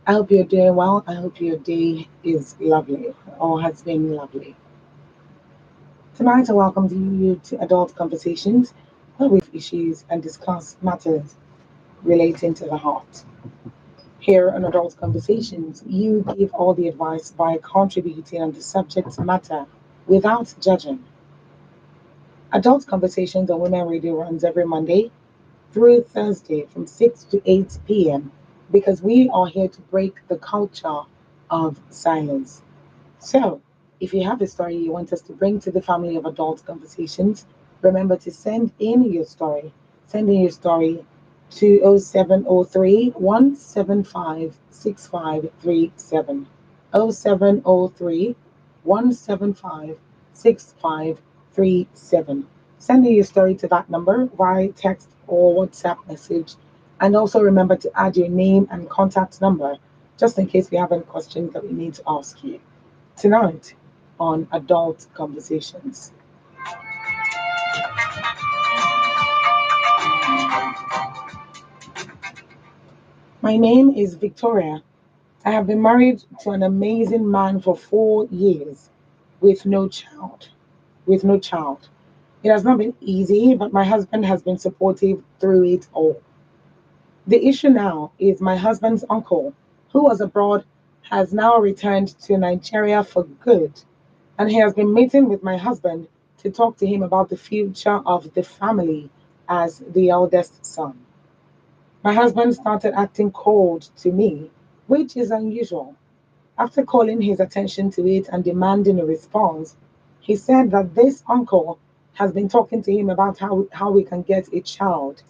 I hope you're doing well. I hope your day is lovely or has been lovely. Tonight, I welcome you to Adult Conversations, where we issues and discuss matters relating to the heart. Here on Adult Conversations, you give all the advice by contributing on the subject matter without judging. Adult Conversations on Women Radio runs every Monday through Thursday from 6 to 8 p.m. because we are here to break the culture of silence. So, if you have a story you want us to bring to the family of adult conversations, remember to send in your story. Send in your story to 0703 175 6537. 0703 175 6537. Send in your story to that number via text or WhatsApp message. And also remember to add your name and contact number just in case we have any questions that we need to ask you tonight on Adult Conversations. My name is Victoria. I have been married to an amazing man for 4 years with no child. With no child. It has not been easy, but my husband has been supportive through it all. The issue now is my husband's uncle, who was abroad, has now returned to Nigeria for good, and he has been meeting with my husband to talk to him about the future of the family as the eldest son. My husband started acting cold to me, which is unusual. After calling his attention to it and demanding a response, he said that this uncle has been talking to him about how we can get a child,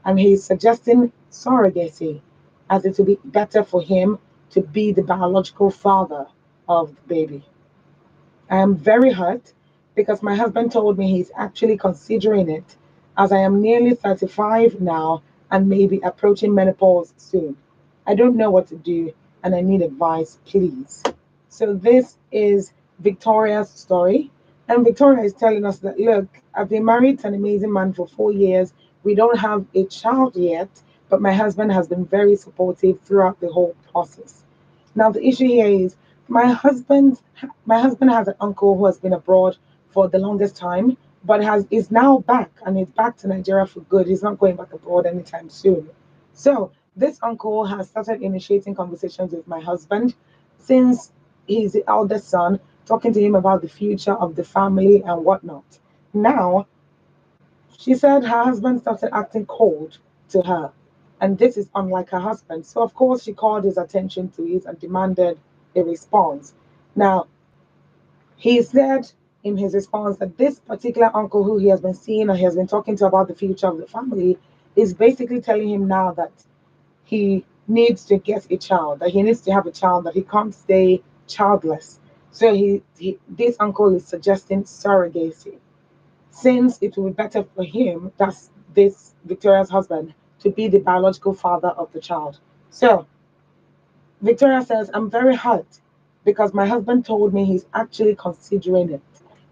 and he's suggesting surrogacy as it will be better for him to be the biological father of the baby. I am very hurt because my husband told me he's actually considering it as I am nearly 35 now and may be approaching menopause soon. I don't know what to do and I need advice, please. So, this is Victoria's story. And Victoria is telling us that, look, I've been married to an amazing man for 4 years. We don't have a child yet, but my husband has been very supportive throughout the whole process. Now the issue here is my husband has an uncle who has been abroad for the longest time, but has is now back and is back to Nigeria for good. He's not going back abroad anytime soon. So this uncle has started initiating conversations with my husband since he's the eldest son, talking to him about the future of the family and whatnot. Now she said her husband started acting cold to her, and this is unlike her husband. So, of course, she called his attention to it and demanded a response. Now, he said in his response that this particular uncle who he has been seeing and he has been talking to about the future of the family is basically telling him now that he needs to get a child, that he needs to have a child, that he can't stay childless. So, this uncle is suggesting surrogacy since it will be better for him, that's this Victoria's husband, to be the biological father of the child. So Victoria says, I'm very hurt because my husband told me he's actually considering it.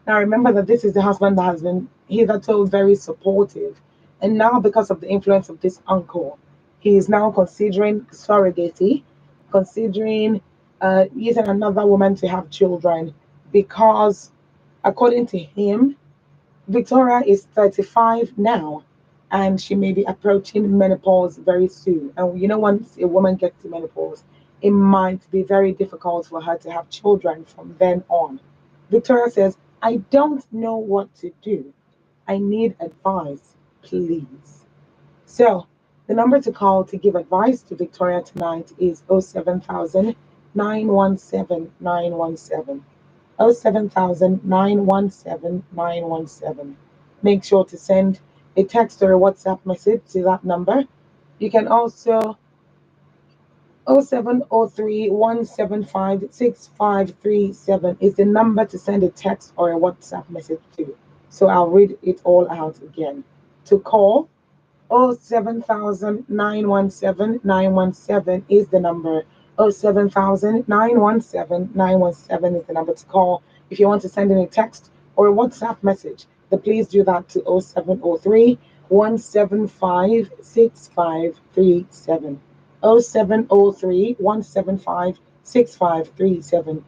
Now remember that this is the husband that has been hitherto very supportive. And now because of the influence of this uncle, he is now considering surrogacy, considering using another woman to have children because according to him, Victoria is 35 now and she may be approaching menopause very soon. And you know, once a woman gets to menopause, it might be very difficult for her to have children from then on. Victoria says, I don't know what to do. I need advice, please. So, the number to call to give advice to Victoria tonight is 07000 917 917. 07000 917 917. Make sure to send a text or a WhatsApp message to that number. You can also 0703 175 6537 is the number to send a text or a WhatsApp message to. So I'll read it all out again. To call 07000 917 917 is the number. 07000 917 917 is the number to call. If you want to send in a text or a WhatsApp message, then please do that to 0703 175 6537. 0703 175 6537.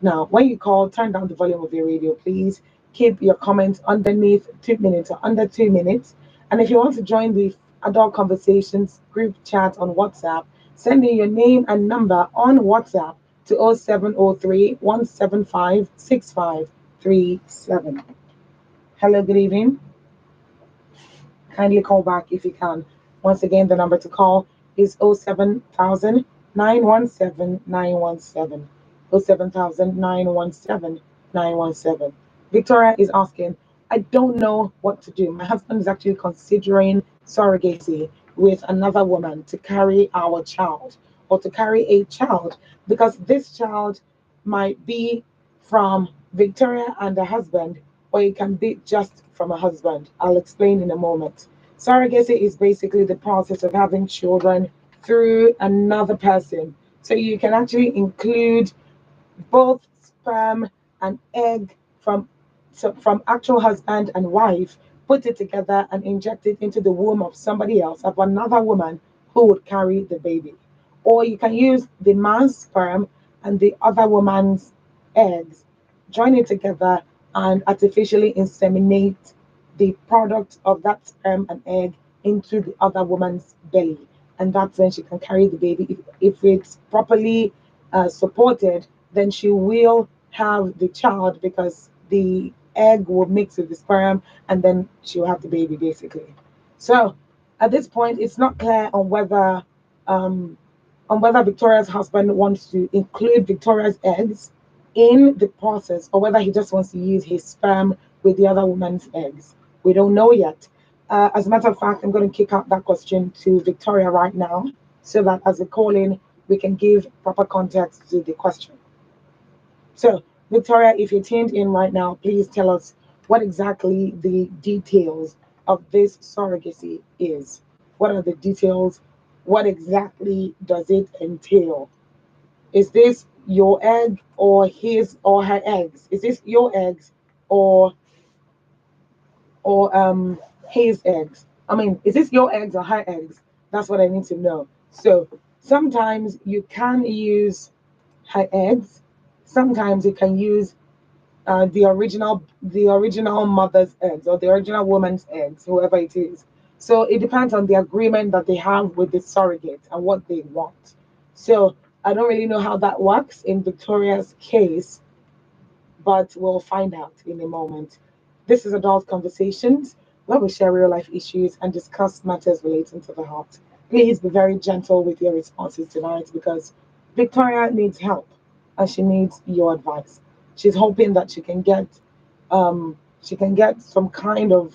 Now, when you call, turn down the volume of your radio, please. Keep your comments underneath 2 minutes or under 2 minutes. And if you want to join the Adult Conversations group chat on WhatsApp, send in your name and number on WhatsApp to 0703 175 6537. Hello, good evening. Kindly call back if you can. Once again, the number to call is 07000 917 917. 07000 917 917. Victoria is asking, I don't know what to do. My husband is actually considering surrogacy with another woman to carry our child or to carry a child because this child might be from Victoria and her husband, or it can be just from a husband. I'll explain in a moment. Surrogacy is basically the process of having children through another person. So you can actually include both sperm and egg from from actual husband and wife, put it together and inject it into the womb of somebody else, of another woman who would carry the baby. Or you can use the man's sperm and the other woman's eggs, join it together and artificially inseminate the product of that sperm and egg into the other woman's belly. And that's when she can carry the baby. If it's properly supported, then she will have the child because the egg will mix with the sperm and then she'll have the baby basically. So at this point, it's not clear um, on whether Victoria's husband wants to include Victoria's eggs in the process or whether he just wants to use his sperm with the other woman's eggs. We don't know yet. As a matter of fact, I'm going to kick out that question to Victoria right now so that as we call in, we can give proper context to the question. So, Victoria, if you're tuned in right now, please tell us what exactly the details of this surrogacy is. What are the details? What exactly does it entail? Is this your egg or his or her eggs? Is this your eggs or or his eggs? I mean, is this your eggs or her eggs? That's what I need to know. So sometimes you can use her eggs. Sometimes you can use the original mother's eggs or the original woman's eggs, whoever it is. So it depends on the agreement that they have with the surrogate and what they want. So I don't really know how that works in Victoria's case, but we'll find out in a moment. This is Adult Conversations, where we share real life issues and discuss matters relating to the heart. Please be very gentle with your responses tonight because Victoria needs help and she needs your advice. She's hoping that she can get some kind of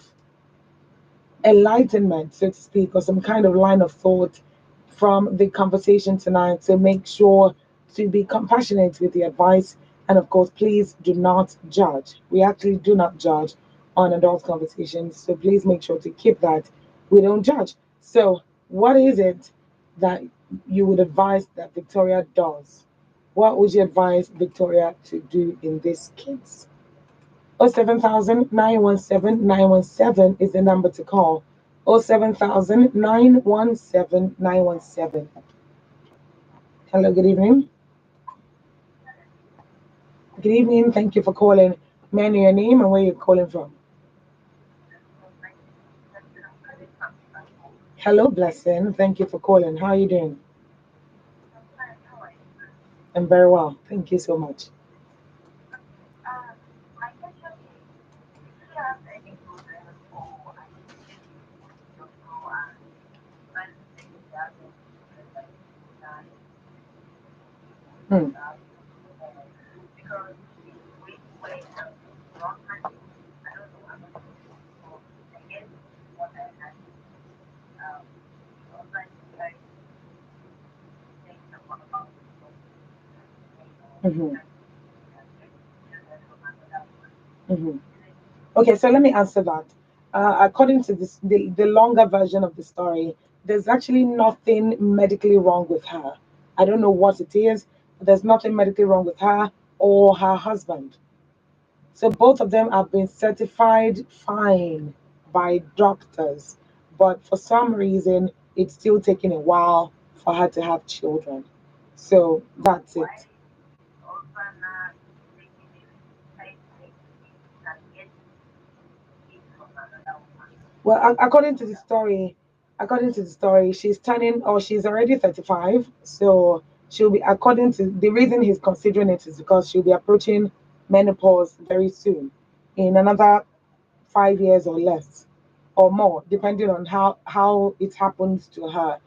enlightenment, so to speak, or some kind of line of thought from the conversation tonight. So make sure to be compassionate with the advice. And of course, please do not judge. We actually do not judge on adult conversations. So please make sure to keep that. We don't judge. So, what is it that you would advise that Victoria does? What would you advise Victoria to do in this case? 07000 917 is the number to call. 07000 917 917. Hello, good evening. Good evening. Thank you for calling. May I know your name and where you're calling from? Hello, Blessing. Thank you for calling. How are you doing? I'm very well. Thank you so much. Hmm. Hmm. Hmm. Okay, so let me answer that. According to the longer version of the story, there's actually nothing medically wrong with her. I don't know what it is, but there's nothing medically wrong with her or her husband. So both of them have been certified fine by doctors, but for some reason, it's still taking a while for her to have children. So that's it. Well, according to the story, she's turning or she's already 35. So she'll be, according to the reason he's considering it is because she'll be approaching menopause very soon, in another 5 years or less or more, depending on how it happens to her.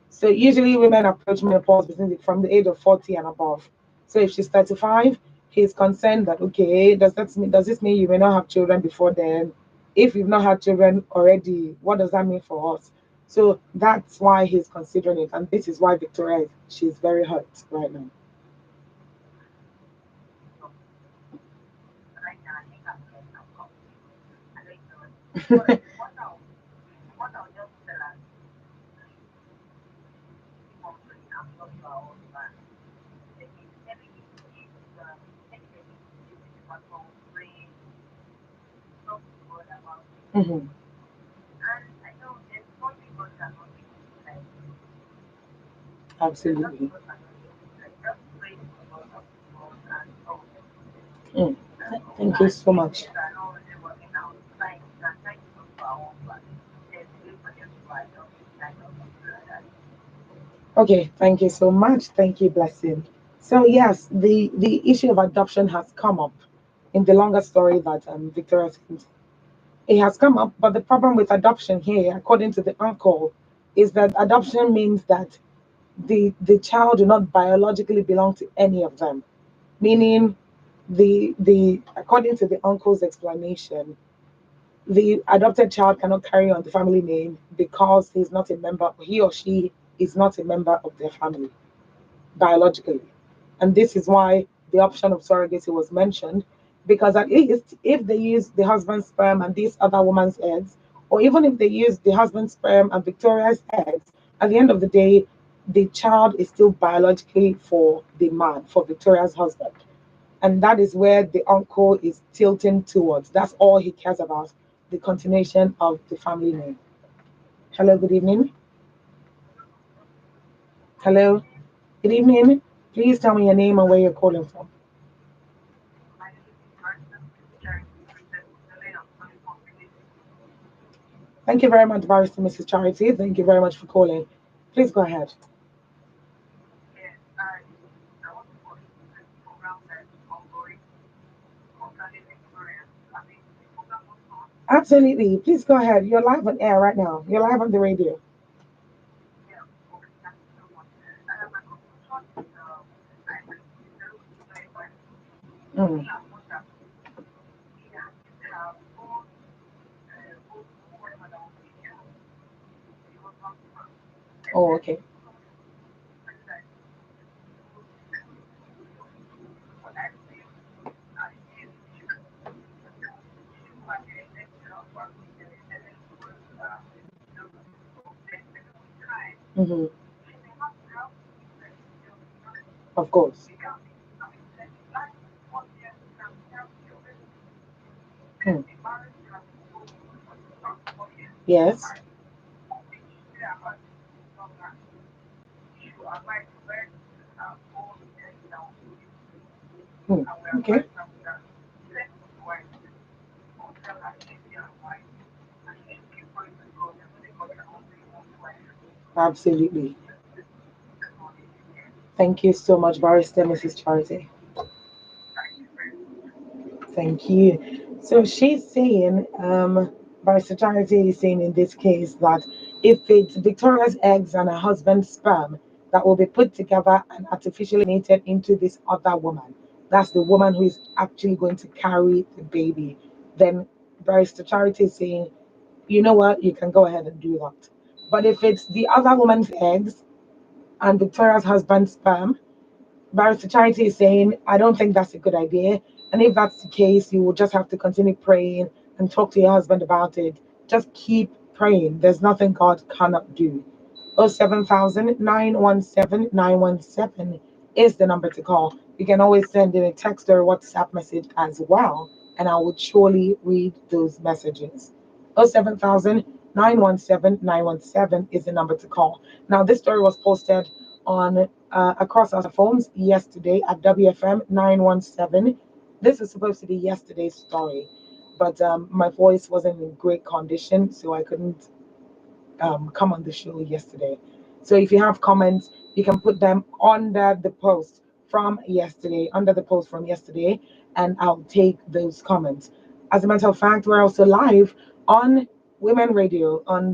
So usually women approach menopause from the age of 40 and above. So if she's 35, he's concerned that okay, does this mean you may not have children before then? If you've not had children already, what does that mean for us? So that's why he's considering it, and this is why Victoria she's very hurt right now. Mhm. Absolutely. Mm. Thank you so much. Okay, thank you so much. Thank you, Blessing. So yes, the issue of adoption has come up in the longer story that Victoria sent. It has come up, but the problem with adoption here, according to the uncle, is that adoption means that the child do not biologically belong to any of them. Meaning, the according to the uncle's explanation, the adopted child cannot carry on the family name because he or she is not a member of their family biologically. And this is why the option of surrogacy was mentioned, because at least if they use the husband's sperm and this other woman's eggs, or even if they use the husband's sperm and Victoria's eggs, at the end of the day, the child is still biologically for the man, for Victoria's husband. And that is where the uncle is tilting towards. That's all he cares about, the continuation of the family name. Hello, good evening. Hello, good evening. Please tell me your name and where you're calling from. Thank you very much, Barrister Mrs. Charity. Thank you very much for calling. Please go ahead. Absolutely. Please go ahead. You're live on air right now. You're live on the radio. Mm. Oh, okay. Hmm. Of course. Mm. Yes. Mm. Okay. Absolutely. Thank you so much, Barrister Mrs. Charity. Thank you. So she's saying, Barrister Charity is saying in this case that if it's Victoria's eggs and her husband's sperm that will be put together and artificially mated into this other woman, that's the woman who is actually going to carry the baby, then Barrister Charity is saying, you know what, you can go ahead and do that. But if it's the other woman's eggs and Victoria's husband's sperm, Barrister Charity is saying, I don't think that's a good idea. And if that's the case, you will just have to continue praying and talk to your husband about it. Just keep praying. There's nothing God cannot do. 070917917 is the number to call. You can always send in a text or a WhatsApp message as well, and I would surely read those messages. 070 917 is the number to call. Now, this story was posted on across our phones yesterday at WFM 917. This is supposed to be yesterday's story, but my voice wasn't in great condition, so I couldn't come on the show yesterday. So if you have comments, you can put them under the post from yesterday, and I'll take those comments. As a matter of fact, we're also live on Women Radio on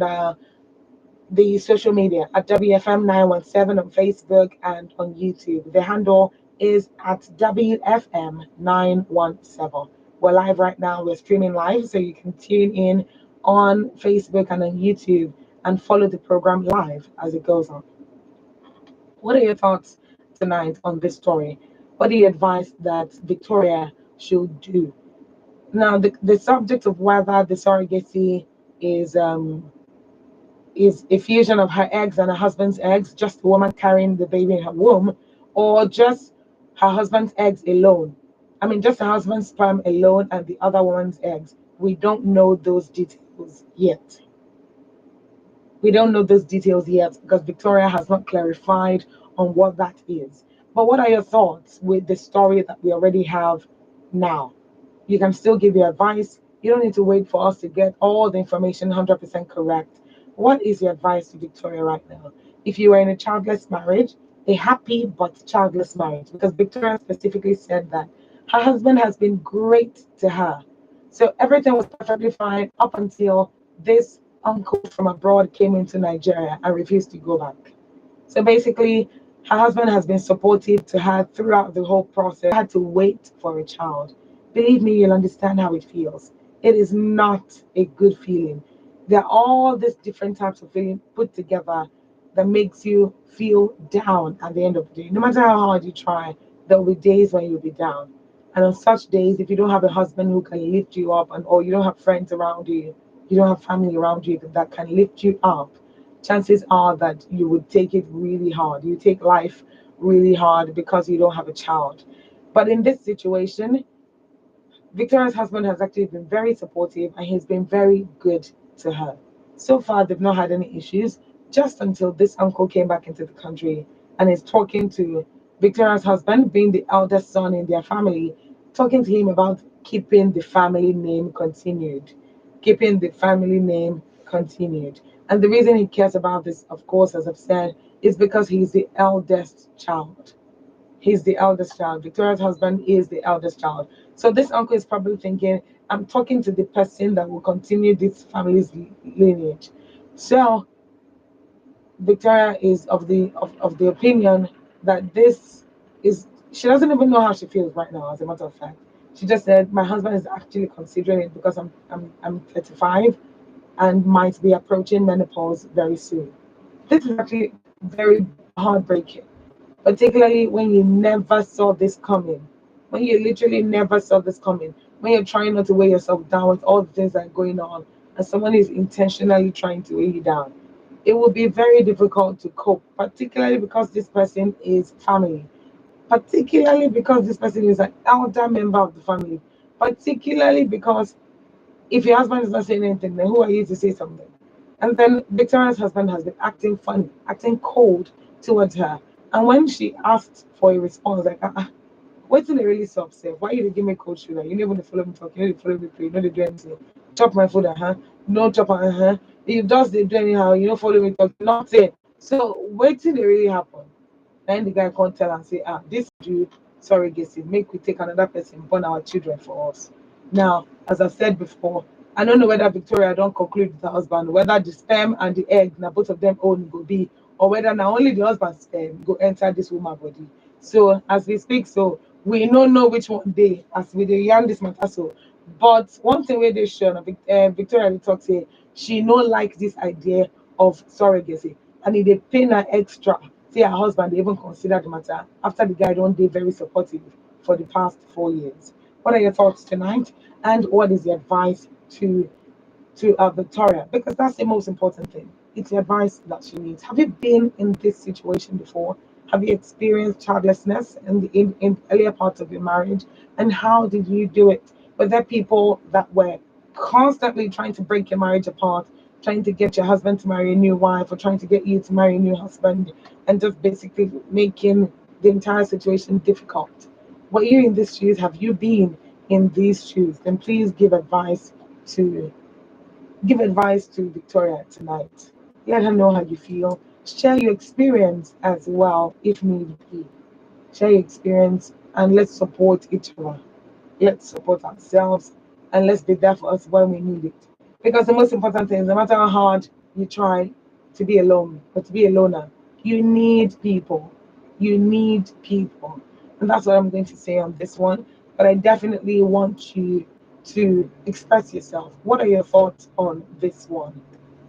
the social media at WFM 917 on Facebook and on YouTube. The handle is at WFM 917. We're live right now. We're streaming live, so you can tune in on Facebook and on YouTube and follow the program live as it goes on. What are your thoughts tonight on this story? What do you advise that Victoria should do? Now, the subject of whether the surrogacy is a fusion of her eggs and her husband's eggs, just the woman carrying the baby in her womb, or just her husband's eggs alone. I mean, just her husband's sperm alone and the other woman's eggs. We don't know those details yet. We don't know those details yet because Victoria has not clarified on what that is. But what are your thoughts with the story that we already have now? You can still give your advice. You don't need to wait for us to get all the information 100% correct. What is your advice to Victoria right now? If you are in a childless marriage, a happy but childless marriage, because Victoria specifically said that her husband has been great to her. So everything was perfectly fine up until this uncle from abroad came into Nigeria and refused to go back. So basically, her husband has been supportive to her throughout the whole process. Had to wait for a child. Believe me, you'll understand how it feels. It is not a good feeling. There are all these different types of feeling put together that makes you feel down at the end of the day. No matter how hard you try, there will be days when you'll be down. And on such days, if you don't have a husband who can lift you up, or you don't have friends around you, you don't have family around you that can lift you up, chances are that you would take it really hard. You take life really hard because you don't have a child. But in this situation, Victoria's husband has actually been very supportive and he's been very good to her. So far, they've not had any issues, just until this uncle came back into the country and is talking to Victoria's husband, being the eldest son in their family, talking to him about keeping the family name continued. Keeping the family name continued. And the reason he cares about this, of course, as I've said, is because he's the eldest child. He's the eldest child. Victoria's husband is the eldest child. So this uncle is probably thinking, I'm talking to the person that will continue this family's lineage. So Victoria is of the opinion that this is, she doesn't even know how she feels right now, as a matter of fact. She just said, my husband is actually considering it because I'm 35 and might be approaching menopause very soon. This is actually very heartbreaking, particularly when you never saw this coming, when you literally never saw this coming, when you're trying not to weigh yourself down with all the things that are going on, and someone is intentionally trying to weigh you down. It will be very difficult to cope, particularly because this person is family, particularly because this person is an elder member of the family, particularly because if your husband is not saying anything, then who are you to say something? And then Victoria's husband has been acting funny, acting cold towards her. And when she asked for a response, like, what's in the really soft self? Why you dey give me cold shoulder? You never follow me talk, you know, follow me play, you know, they do anything. Chop my food, no chop, You just they do anyhow, you know, follow me talk, nothing. So, wait till they really happen. Then the guy can't tell and say, this dude, sorry, guess it, make we take another person, born our children for us. Now, as I said before, I don't know whether Victoria don't conclude with her husband, whether the sperm and the egg, now both of them own go be, or whether now only the husband's sperm go enter this woman body. So as we speak, so we don't know which one they, as we dey yarn this matter so. But one thing where they sure, Victoria dey talk say she no like this idea of surrogacy, and it dey pain her extra. See her husband they even consider the matter after the guy don't dey very supportive for the past 4 years. What are your thoughts tonight? And what is the advice to Victoria? Because that's the most important thing. It's the advice that she needs. Have you been in this situation before? Have you experienced childlessness in earlier parts of your marriage? And how did you do it? Were there people that were constantly trying to break your marriage apart, trying to get your husband to marry a new wife or trying to get you to marry a new husband and just basically making the entire situation difficult. Were you in these shoes? Have you been in these shoes? Then please to give advice to Victoria tonight. Let her know how you feel. Share your experience as well if need be. Share your experience and let's support each other. Let's support ourselves and let's be there for us when we need it. Because the most important thing is no matter how hard you try to be alone or to be a loner, you need people. You need people. And that's what I'm going to say on this one. But I definitely want you to express yourself. What are your thoughts on this one?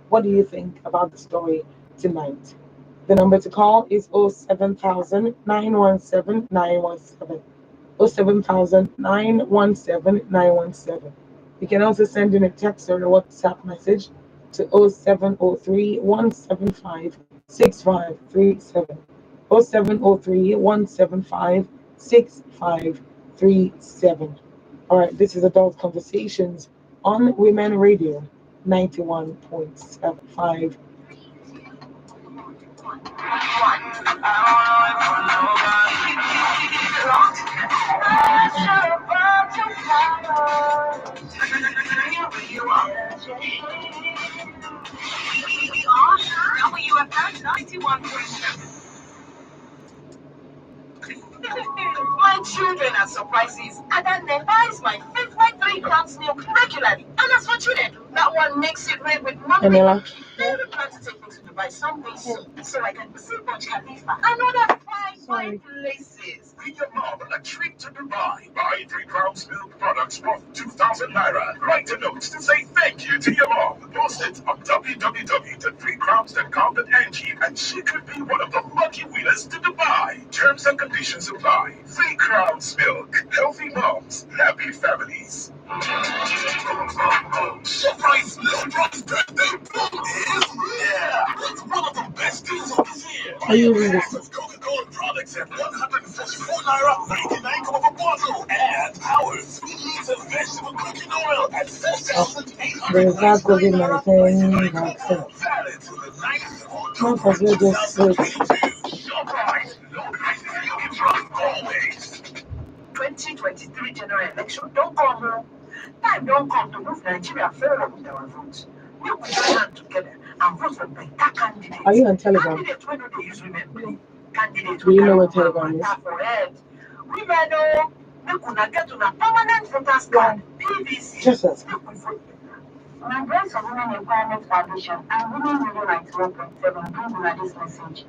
What do you think about the story tonight? The number to call is 07000 917 917. 07000 You can also send in a text or a WhatsApp message to 0703 175 6537. 0703 175 6537. All right, this is Adult Conversations on Women Radio 91.75. WFM 91.7. My children are surprises, and then they buys my favorite 3 crowns milk regularly. And as for children, that one makes it red with mommy. Anila. They plan to take me to Dubai someday soon, so I can see Burj Khalifa and other fine places. Bring your mom a trip to Dubai. Buy 3 crowns milk products worth 2,000 naira. Write a note to say thank you to your mom. Post it on www.3crowns.com.ng and she could be one of the lucky winners to Dubai. Terms and conditions apply. 3 crowns milk. Healthy moms, happy families. Surprise birthday is it's one of the best deals of the year. Are you reading this? Coca-Cola products at 144 naira 99 for a bottle. And our 3 liters of vegetable cooking oil at 4,800. There's that COVID-19 vaccine. Valid to the 9th of Not as well just switch. Surprise! No prices you can always. 2023 general election don't come home. Time don't come to move Nigeria forward with our votes. We will join hands together and vote for better candidates. Are you on Telegram? Candidates when they use women play. Candidates Do you know what Telegram is? for head. Women know we could get to a permanent voters card. PVC. Just as. My Brains for Women Empowerment Foundation and Women Radio 91.7 bring you this message.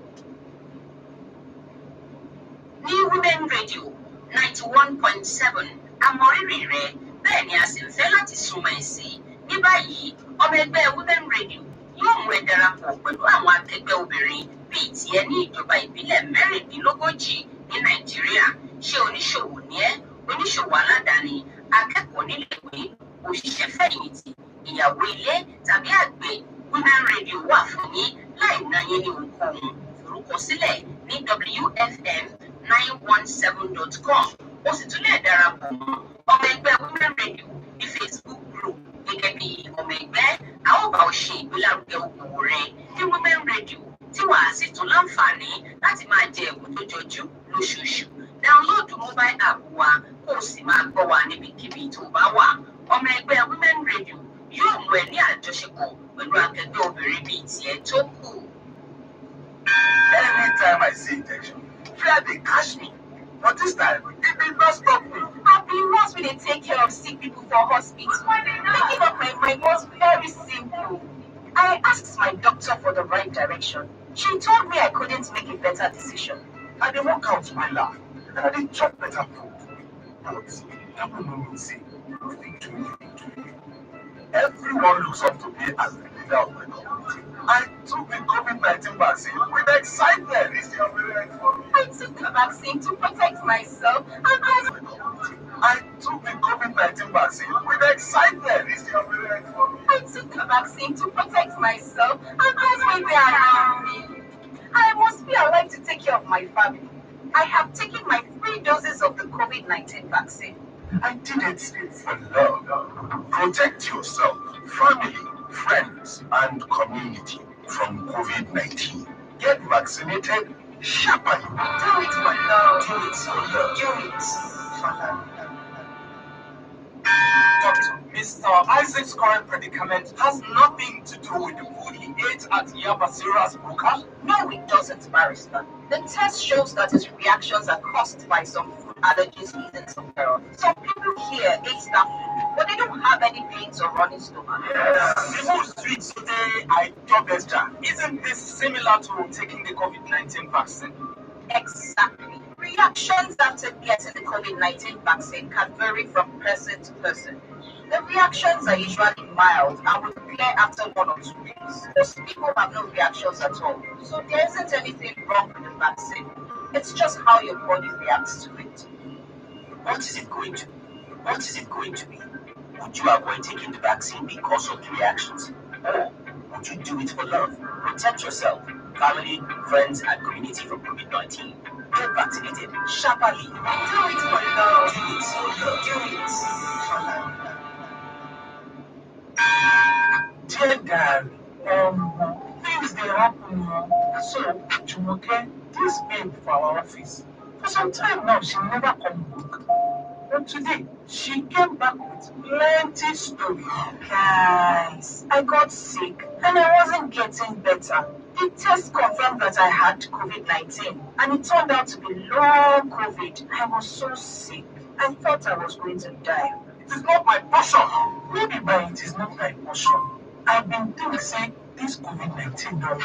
New Women Radio 91.7 àmọ̀rírì rẹ̀ bẹ́ẹ̀ ni a sì ń fẹ́ láti súnmọ́ ẹ sí. Ní báyìí, ọmọ ẹgbẹ́ Women Radio yóò mú ẹ darapọ̀ pẹ̀lú àwọn akẹgbẹ́ obìnrin bíi tiẹ̀ ní ìjọba ìbílẹ̀ 36 ní Nàìjíríà. Ṣé oníṣòwò ni ẹ́? Oníṣòwò aládàáni, akẹ́kọ̀ọ́ níléèwé, òṣìṣẹ́ fẹ̀yìntì, ìyàwó ilé tàbí àgbẹ̀? Women Radio wà fún yín láì ná yín ní ohunkóhun. Forúkọsílẹ̀ ní WFM917.com. Ó sì tún lè darapọ̀ mọ́ ọmọ ẹgbẹ́ Women Radio ní Facebook group gẹ́gẹ́ bí ọmọ ẹgbẹ́. A ó bá ọ ṣe ìgbélárugẹ okòwò rẹ ní Women Radio tí wàá sì tún láǹfààní láti máa jẹ ẹ̀bùn tó jọjú lóṣooṣù. Dáúnlóòdù mobile app wa kó o sì máa gbọ́ wa níbikíbi tó bá wà. Ọmọ ẹgbẹ́ Women Radio yóò mú ẹ ní àjọṣepọ̀ pẹ̀lú akẹgbẹ́ obìnrin bíi tiẹ̀ tó kù. Anytime I see injection, fear they catch me. But this time, it did not stop me. I've been once when they take care of sick people for hospital. Making up my mind was very simple. I asked my doctor for the right direction. She told me I couldn't make a better decision. I did walk out my life, and I did chop better food. But that will not mean say nothing to me. Everyone looks up to me as the leader of my community. I took the COVID-19 vaccine with excitement. I took the vaccine to protect myself and I took the COVID-19 vaccine with excitement. I took the vaccine to protect myself and people around me. I must be alive to take care of my family. I have taken my 3 doses of the COVID-19 vaccine. I did it for love. Protect yourself, family, friends, and community from COVID-19. Get vaccinated sharply. Do it for love. Do it for love. Do it for love. Doctor, Mr. Isaac's current predicament has nothing to do with the food he ate at Yabasira's Buka. No, it doesn't, Barrister. The test shows that his reactions are caused by some food allergies he's in some terror. Some people here ate that food, but they don't have any pains or running stomach. Before sweet today, I thought extra. Isn't this similar to taking the COVID-19 vaccine? Exactly. Reactions after getting the COVID-19 vaccine can vary from person to person. The reactions are usually mild and will clear after 1 or 2 days. Most people have no reactions at all, so there isn't anything wrong with the vaccine. It's just how your body reacts to it. What is it going to be? What is it going to be? Would you avoid taking the vaccine because of the reactions? Or would you do it for love? Protect yourself, family, friends, and community from COVID-19. Get vaccinated sharply. Do it for love. Do it for love. Do it for love. Dear Dad, things they happen. So, Jumoke, this babe for our office. For some time now, she never come back. But today, she came back with plenty story. Guys, I got sick and I wasn't getting better. The test confirmed that I had COVID-19 and it turned out to be long COVID. I was so sick. I thought I was going to die. It is not my passion. Maybe by it is not my passion. I've been thinking, say, this COVID-19 now.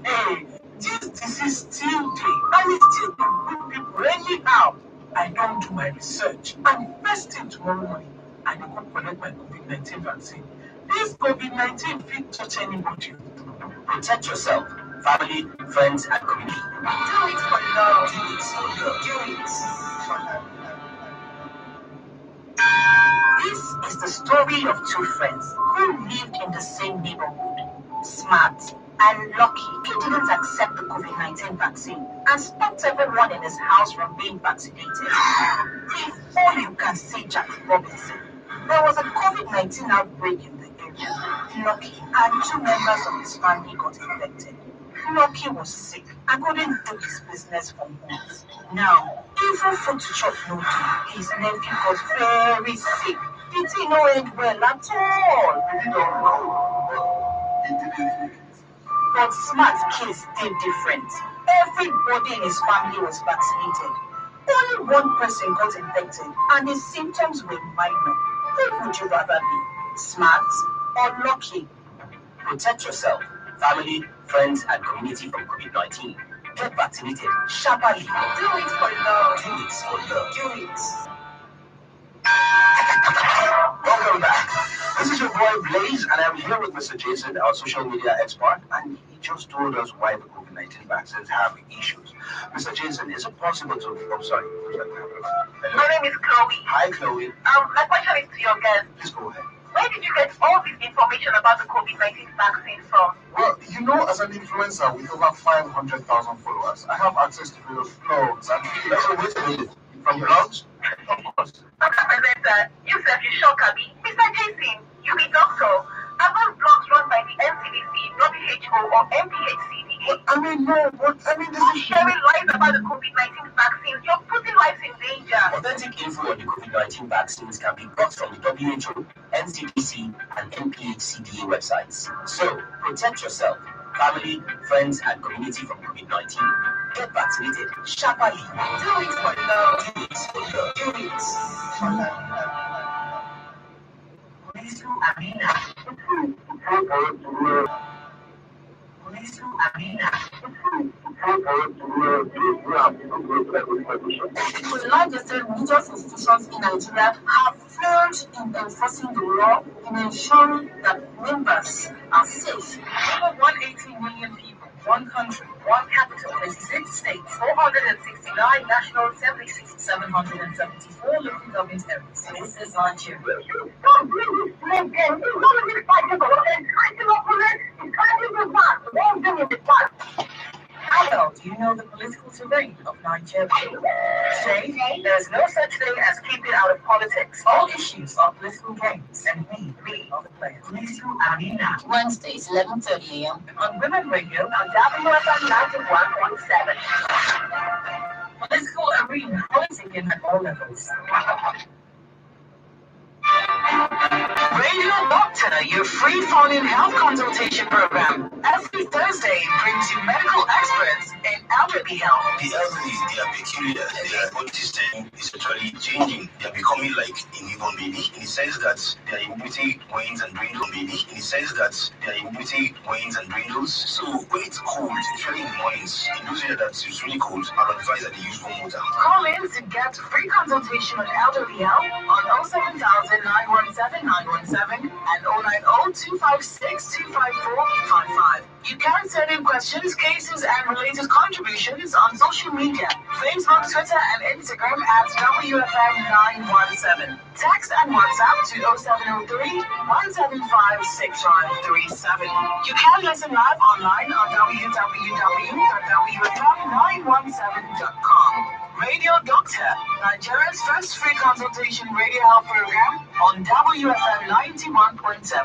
Hey, this disease still there, and it still dey bring people anyhow. I don't do my research, and first thing tomorrow morning, I dey go collect my COVID-19 vaccine. This COVID-19 fit touch anybody. Protect yourself, family, friends, and community. Do it for love. Do it for love. Do it for love. This is the story of two friends who lived in the same neighborhood. Smart and Lucky didn't accept the COVID-19 vaccine and stopped everyone in his house from being vaccinated. Before you can say Jack Robinson, there was a COVID-19 outbreak in the area. Lucky and 2 members of his family got infected. Lucky was sick and couldn't do his business for months. Now, even food to chop no do, his nephew got very sick. It did not end well at all. We don't know. It didn't. But Smart's case did different. Everybody in his family was vaccinated. Only one person got infected and his symptoms were minor. Who would you rather be, Smart or Lucky? Protect yourself, family, friends, and community from COVID-19. Get vaccinated sharply. Do it for love. Do it for love. Do it. Welcome back. This is your boy Blaze, and I'm here with Mr. Jason, our social media expert, and he just told us why the COVID-19 vaccines have issues. Mr. Jason, is it possible to... Oh, sorry. Hello? My name is Chloe. Hi, Chloe. My question is to your guest. Please go ahead. Where did you get all this information about the COVID-19 vaccine from? Well, you know, as an influencer with over 500,000 followers, I have access to those blogs and Wait a minute. From blogs? Of course. Dr. Presenter, you said you shock me. Mr. Jason, you be doctor. Are those blogs run by the NCDC, WHO, or MPHCDA? I mean, no, but I mean, this is Sharing lies about the COVID-19 vaccines, you're putting lives in danger. Authentic info on the COVID-19 vaccines can be got from the WHO, NCDC, and MPHCDA websites. So, protect yourself, family, friends, and community from COVID-19. Get vaccinated sharply. Do it for love. Do it for love. Do it for love. Police Amina. Police Amina. The largest religious institutions in Nigeria have failed in enforcing the law in ensuring that members are safe. Over 180 million people, one country, one capital, 26 states, 469 national assemblies, 774 local government areas. This is Nigeria. Hello, do you know the political terrain of Nigeria? Today, there is no such thing as keeping out of politics. All issues are political games, and we of the players. Little Arena. Wednesdays, 11:30 a.m. on Women Radio on WFM 91.7. Political Arena. Voicing in at all levels. Radio Doctor, your free phone-in health consultation program. Every Thursday brings you medical experts in elderly health. The elderly, they are peculiar. Their body system is actually changing. They are becoming like a newborn baby in the sense that their immunity wanes and dwindles. So when it's cold, especially in the mornings, in those areas that it's really cold, I'll advise that they use warm water. Call in to get free consultation on elderly health on 07000 917 917 and 090 256 25455. You can send in questions, cases, and related contributions on social media, Facebook, Twitter, and Instagram at WFM917. Text and WhatsApp to 0703 175 6537. You can listen live online on www.wfm917.com. Radio Doctor, Nigeria's first free consultation radio health program on WFM 91.7.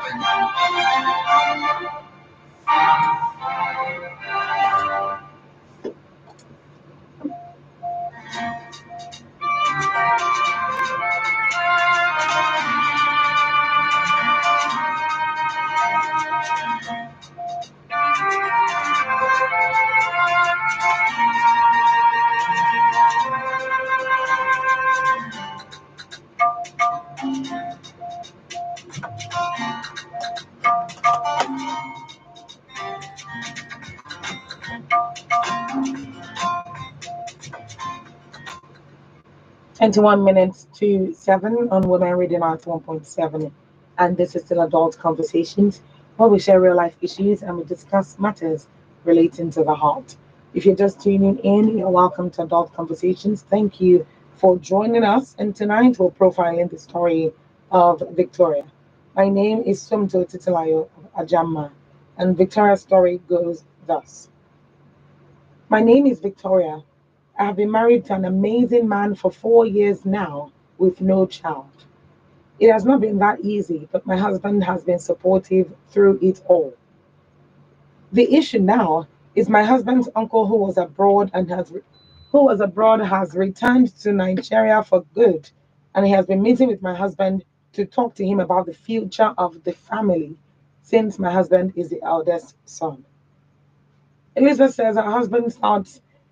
21 minutes to 7 on Women Radio 1.7, and this is still Adult Conversations, where we share real life issues and we discuss matters relating to the heart. If you're just tuning in, you're welcome to Adult Conversations. Thank you for joining us, and tonight we're profiling the story of Victoria. My name is Sumto Titilayo of Ajama, and Victoria's story goes thus. My name is Victoria. I have been married to an amazing man for 4 years now with no child. It has not been that easy, but my husband has been supportive through it all. The issue now is my husband's uncle who was abroad has returned to Nigeria for good, and he has been meeting with my husband to talk to him about the future of the family since my husband is the eldest son. Elizabeth says her husband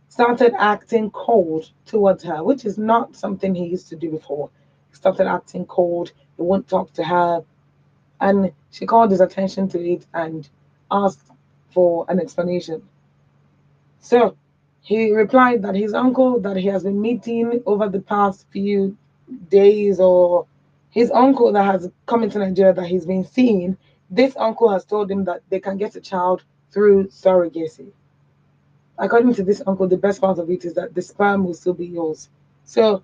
started acting cold towards her, which is not something he used to do before. He started acting cold, he won't talk to her, and she called his attention to it and asked for an explanation. So he replied that his uncle that he has been meeting over the past few days, or his uncle that has come into Nigeria that he's been seeing, this uncle has told him that they can get a child through surrogacy. According to this uncle, the best part of it is that the sperm will still be yours. So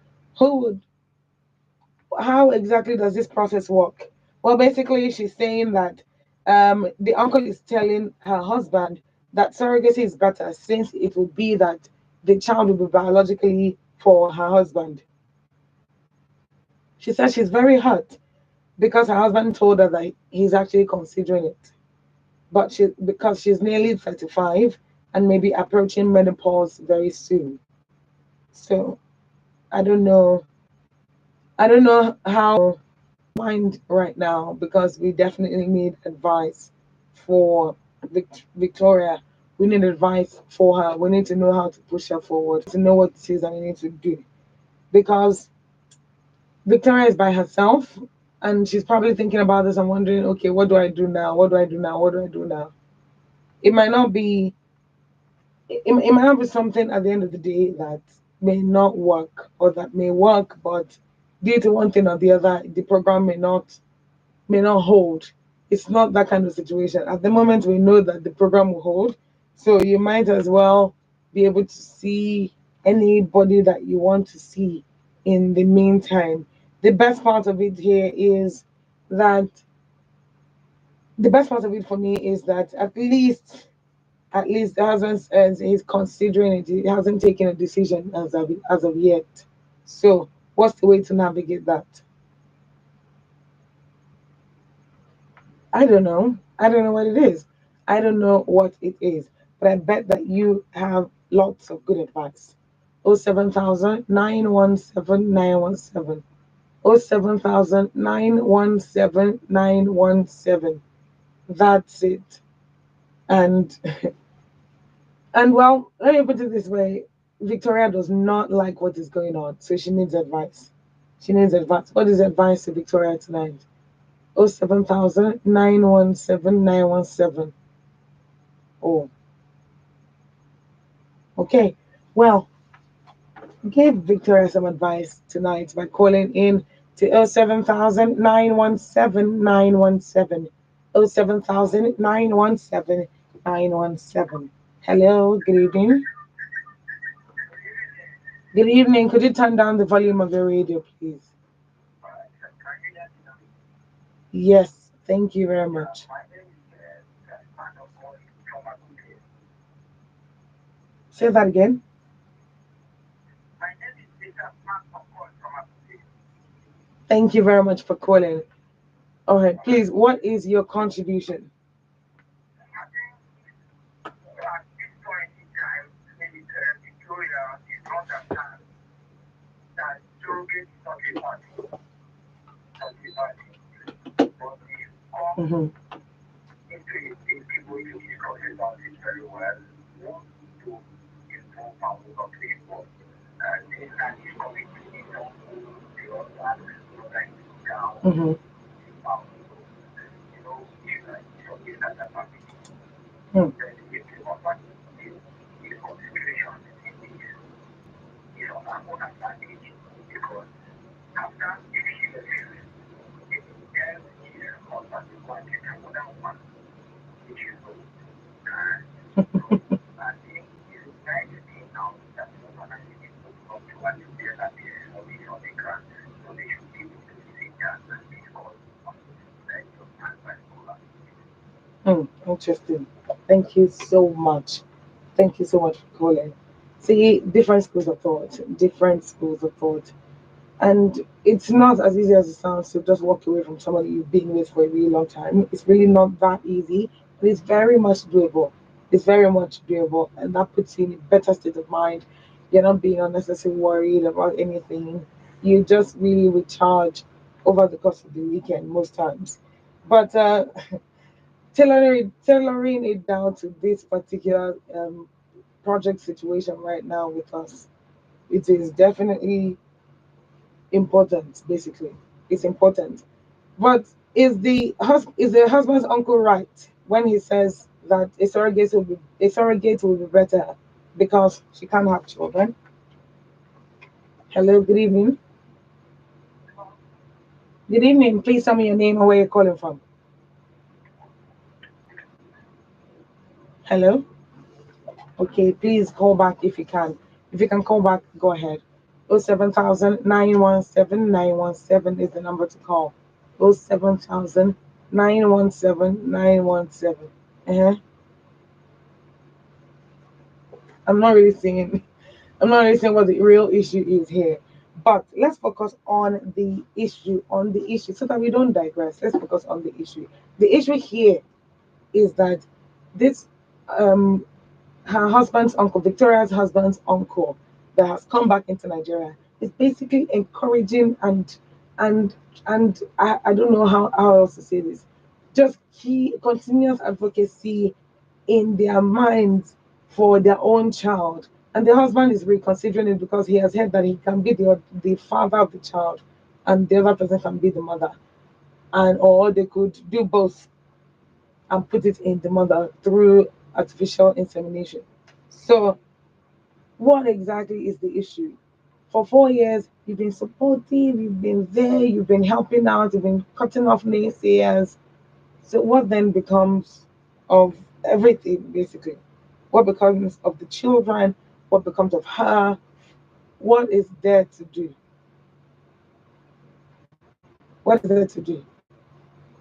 how exactly does this process work? Well, basically, she's saying that the uncle is telling her husband that surrogacy is better since it would be that the child will be biologically for her husband. She says she's very hurt because her husband told her that he's actually considering it. But because she's nearly 35 and maybe approaching menopause very soon. So I don't know how to mind right now, because we definitely need advice for Victoria. We need advice for her. We need to know how to push her forward, to know what it is that we need to do. Because Victoria is by herself and she's probably thinking about this and wondering, okay, what do I do now? What do I do now? What do I do now? It might not be something at the end of the day that may not work, or that may work, but due to one thing or the other, the program may not hold. It's not that kind of situation. At the moment, we know that the program will hold, so you might as well be able to see anybody that you want to see in the meantime. The best part of it here is that the best part of it for me is that at least the husband says he's considering it. He hasn't taken a decision as of yet. So what's the way to navigate that? I don't know. I don't know what it is. I don't know what it is. But I bet that you have lots of good advice. 07000 917 917. 07000 917 917. That's it. And and well, let me put it this way. Victoria does not like what is going on, so she needs advice. She needs advice. What is advice to Victoria tonight? 07000 917 917. Oh, okay. Well, give Victoria some advice tonight by calling in to 07000 917 917. 07000 917 917. Hello, good evening. Good evening. Could you turn down the volume of your radio, please? Yes, thank you very much. Say that again. Thank you very much for calling. All right, please, what is your contribution? Mm-hmm. Mm-hmm. Mm. Interesting. Thank you so much. Thank you so much for calling. See, different schools of thought, different schools of thought. And it's not as easy as it sounds to just walk away from somebody you've been with for a really long time. It's really not that easy, but it's very much doable. It's very much doable, and that puts you in a better state of mind. You're not being unnecessarily worried about anything. You just really recharge over the course of the weekend most times. But tailoring it down to this particular project situation right now with us, it is definitely important. Basically, it's important. But is the husband's uncle right when he says that a surrogate will be better because she can't have children? Hello, good evening. Good evening. Please tell me your name and where you're calling from. Hello. Okay, please call back if you can. If you can call back, go ahead. 07000 917 917 is the number to call. 07000 917 917. Uh-huh. I'm not really seeing I'm not really saying what the real issue is here. But let's focus on the issue, so that we don't digress. Let's focus on the issue. The issue here is that this um her husband's uncle, Victoria's husband's uncle, that has come back into Nigeria, is basically encouraging and I don't know how else to say this. Just key continuous advocacy in their minds for their own child. And the husband is reconsidering it because he has heard that he can be the father of the child and the other person can be the mother. And or they could do both and put it in the mother through artificial insemination. So what exactly is the issue? For 4 years, you've been supportive, you've been there, you've been helping out, you've been cutting off naysayers. So what then becomes of everything, basically? What becomes of the children? What becomes of her? What is there to do? What is there to do?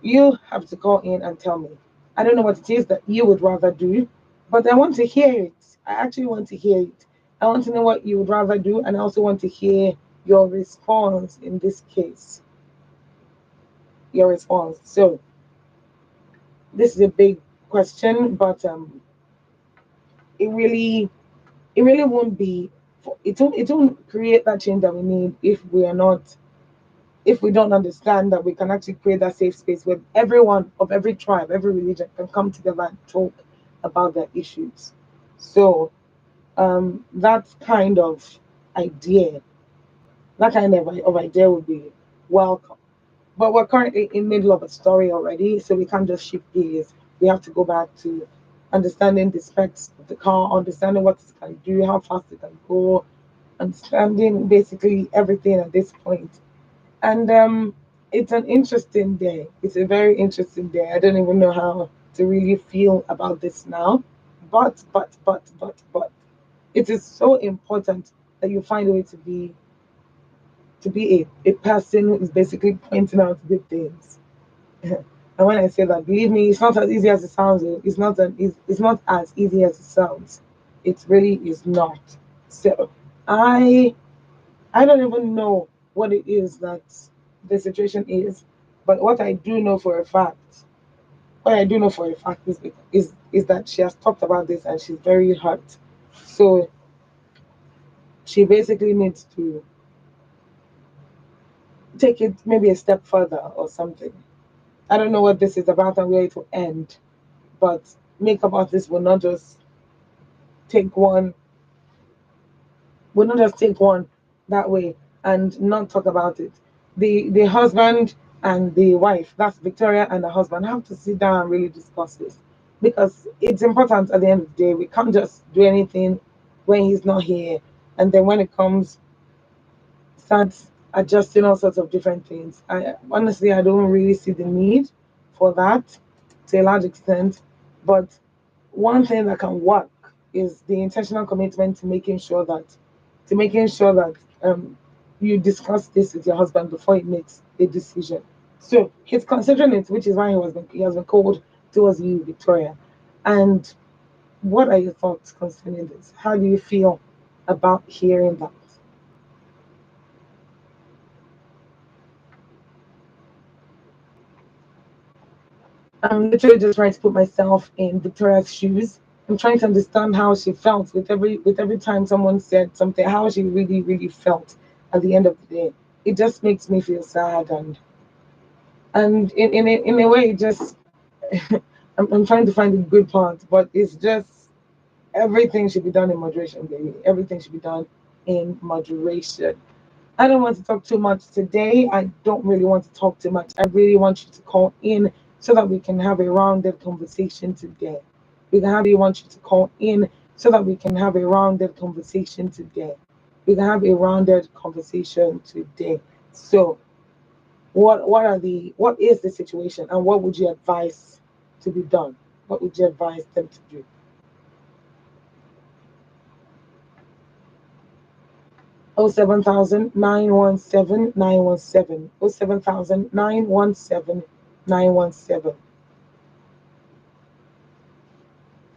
You have to call in and tell me. I don't know what it is that you would rather do, but I want to hear it. I actually want to hear it. I want to know what you would rather do, and I also want to hear your response in this case. Your response. So this is a big question, but it really it really won't be it won't create that change that we need if we are not if we don't understand that we can actually create that safe space where everyone of every tribe, every religion can come together and talk about their issues. So that kind of idea, that kind of idea would be welcome. But we're currently in the middle of a story already, so we can't just shift gears. We have to go back to understanding the specs of the car, understanding what it can do, how fast it can go, understanding basically everything at this point. And it's an interesting day. It's a very interesting day. I don't even know how to really feel about this now. But it is so important that you find a way to be a person who is basically pointing out good things. And when I say that, believe me, it's not as easy as it sounds. It's not as easy as it sounds. It really is not. So I I don't even know what it is that the situation is, but what I do know for a fact is that she has talked about this and she's very hurt. So she basically needs to take it maybe a step further or something. I don't know what this is about and where it will end, but make about this take one will not just take one that way and not talk about it. The husband and the wife, that's Victoria and the husband, have to sit down and really discuss this because it's important at the end of the day. We can't just do anything when he's not here, and then when it comes, start adjusting all sorts of different things. I honestly I don't really see the need for that to a large extent, but one thing that can work is the intentional commitment to making sure that you discuss this with your husband before he makes a decision. So he's considering it, which is why he has been called towards you, Victoria. And what are your thoughts concerning this? How do you feel about hearing that? I'm literally just trying to put myself in Victoria's shoes. I'm trying to understand how she felt with every time someone said something, how she really, really felt at the end of the day. It just makes me feel sad and in a way it just I'm trying to find the good part, but it's just everything should be done in moderation, baby. Everything should be done in moderation. I don't want to talk too much today. I don't really want to talk too much. I really want you to call in so that we can have a rounded conversation today. We want you to call in so that we can have a rounded conversation today. We can have a rounded conversation today. So, what is the situation and what would you advise to be done? What would you advise them to do? 07000 917 917 07000 917 917.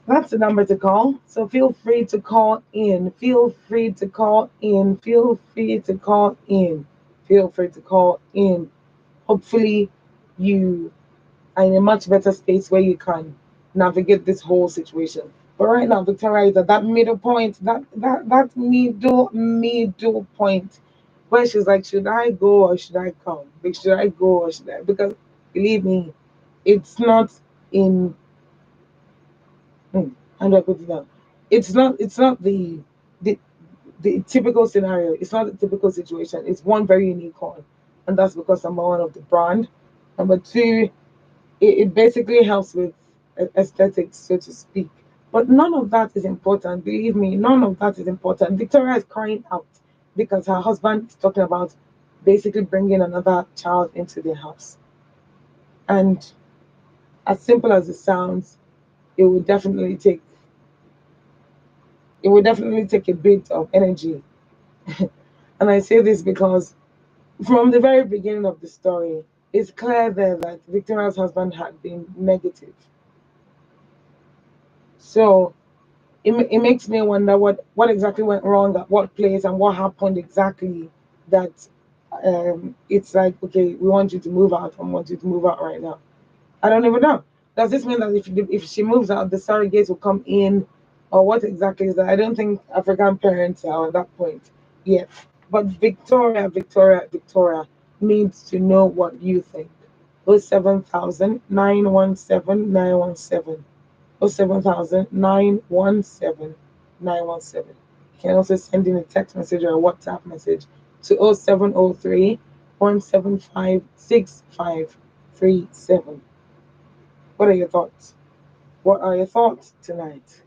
That's the number to call. So feel free to call in. Feel free to call in. Feel free to call in. Feel free to call in. Hopefully, you are in a much better space where you can navigate this whole situation. But right now, Victoria is at that middle point, that middle point where she's like, should I go or should I come? Like, should I go or should I? Because believe me, it's not in how do I put it down? It's not the the typical scenario. It's not the typical situation. It's one very unique one, and that's because number one of the brand. Number two, it basically helps with aesthetics, so to speak. But none of that is important. Believe me, none of that is important. Victoria is crying out because her husband is talking about basically bringing another child into their house. And as simple as it sounds, it would definitely take it would definitely take a bit of energy. And I say this because from the very beginning of the story, it's clear there that Victoria's husband had been negative. So it makes me wonder what exactly went wrong at what place and what happened exactly that it's like, okay, we want you to move out and want you to move out right now. I don't even know. Does this mean that if she moves out, the surrogates will come in, or what exactly is that? I don't think African parents are at that point yet. But Victoria needs to know what you think. 07000 917 917. You can also send in a text message or a WhatsApp message to 0703 175 6537. What are your thoughts? What are your thoughts tonight?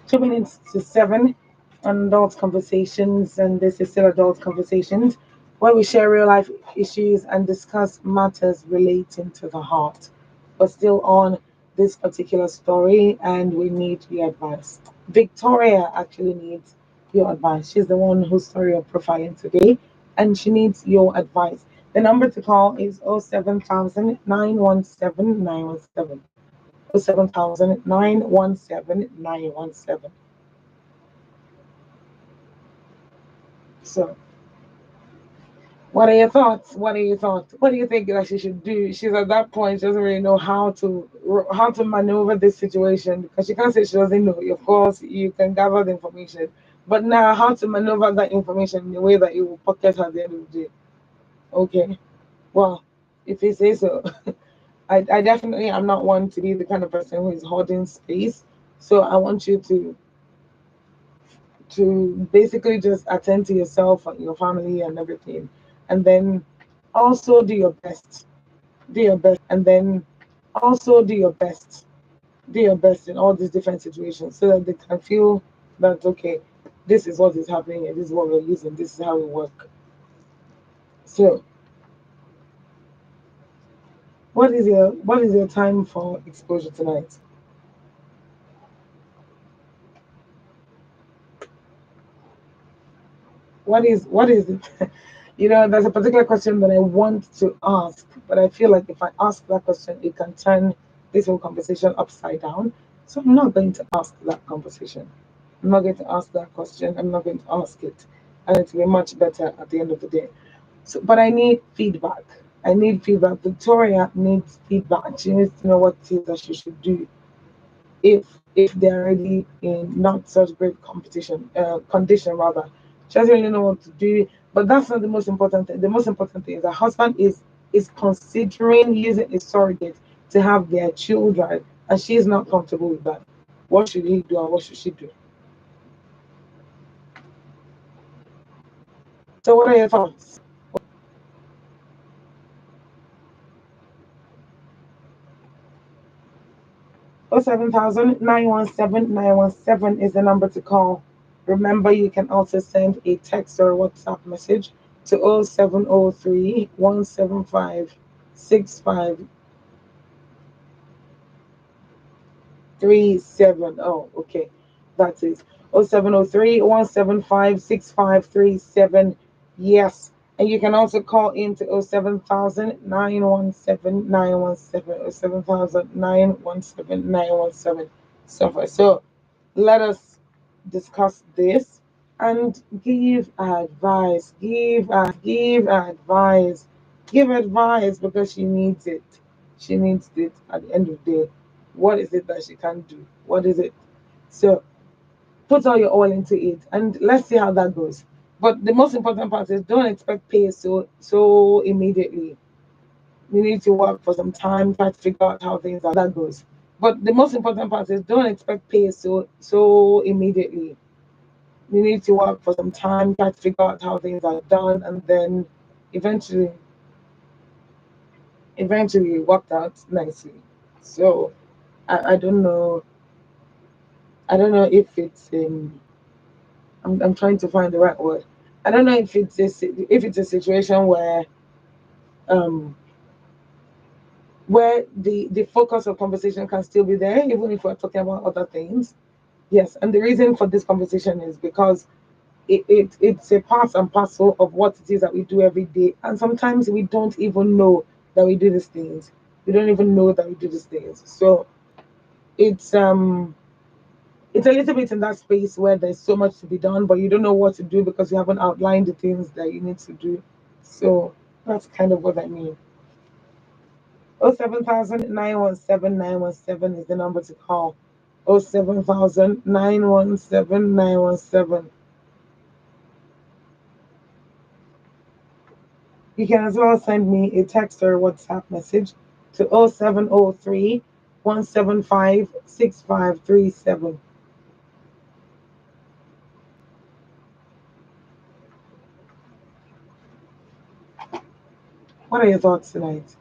Two minutes to seven on adult conversations, and this is still adult conversations where we share real life issues and discuss matters relating to the heart. But still on this particular story and we need your advice. Victoria actually needs your advice. She's the one whose story you're profiling today and she needs your advice. The number to call is 07000 917 917. 07000 917 917. So, what are your thoughts? What are your thoughts? What do you think that she should do? She's at that point; she doesn't really know how to maneuver this situation because she can't say she doesn't know. Of course, you can gather the information, but now how to maneuver that information in a way that it will pocket her at the end of the day. Okay, well, if you say so, I definitely am not one to be the kind of person who is holding space. So I want you to basically just attend to yourself and your family and everything, and then also do your best. Do your best, and then also do your best. Do your best in all these different situations so that they can feel that okay, this is what is happening and this is what we're using. This is how we work. So, what is your time for exposure tonight? What is it? There's a particular question that I want to ask, but I feel like if I ask that question, it can turn this whole conversation upside down. So I'm not going to ask that conversation. I'm not going to ask that question. I'm not going to ask it, and it will be much better at the end of the day. So, but I need feedback. I need feedback. Victoria needs feedback. She needs to know what it is that she should do if they're already in not such great competition condition rather. She doesn't really know what to do. But that's not the most important thing. The most important thing is the husband is considering using a surrogate to have their children, and she is not comfortable with that. What should he do and what should she do? So what are your thoughts? 07000 is the number to call. Remember, you can also send a text or a WhatsApp message to 0703 175 6537. Oh, okay. That is 0703 175 6537. Yes. And you can also call in to 07000 917 917 07000 917 917. So let us discuss this and give advice. Give advice. Give advice because she needs it. She needs it at the end of the day. What is it that she can do? What is it? So put all your oil into it and let's see how that goes. But the most important part is don't expect pay so immediately. You need to work for some time, try to figure out how things are that goes. But the most important part is don't expect pay so immediately. You need to work for some time, try to figure out how things are done, and then eventually eventually it worked out nicely. So I don't know. I don't know if it's I'm trying to find the right word. I don't know if it's a situation um where the focus of conversation can still be there even if we're talking about other things. Yes, and the reason for this conversation is because it's a part and parcel of what it is that we do every day, and sometimes we don't even know that we do these things. We don't even know that we do these things. So it's um it's a little bit in that space where there's so much to be done, but you don't know what to do because you haven't outlined the things that you need to do. So that's kind of what I mean. 07000 917 is the number to call. 07000 917 917. You can as well send me a text or a WhatsApp message to 0703 175 6537. What are your thoughts tonight?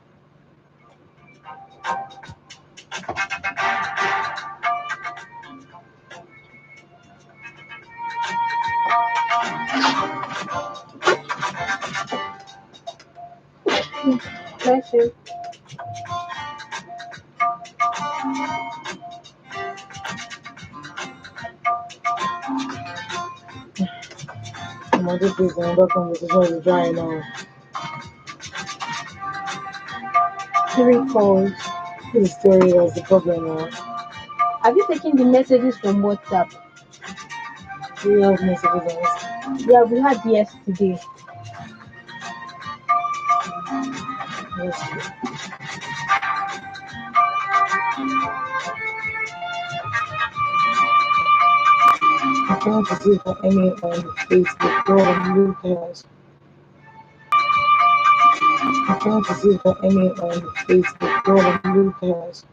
Bless you. my this is another conversation with dry now. 3 calls. This story was the problem now. Have you taken the messages from WhatsApp? Do you have messages on this? Yeah, we had yesterday. Yes. I'm trying to see for any on Facebook. Go and look at. I'm trying to see for any on Facebook. Go and look at.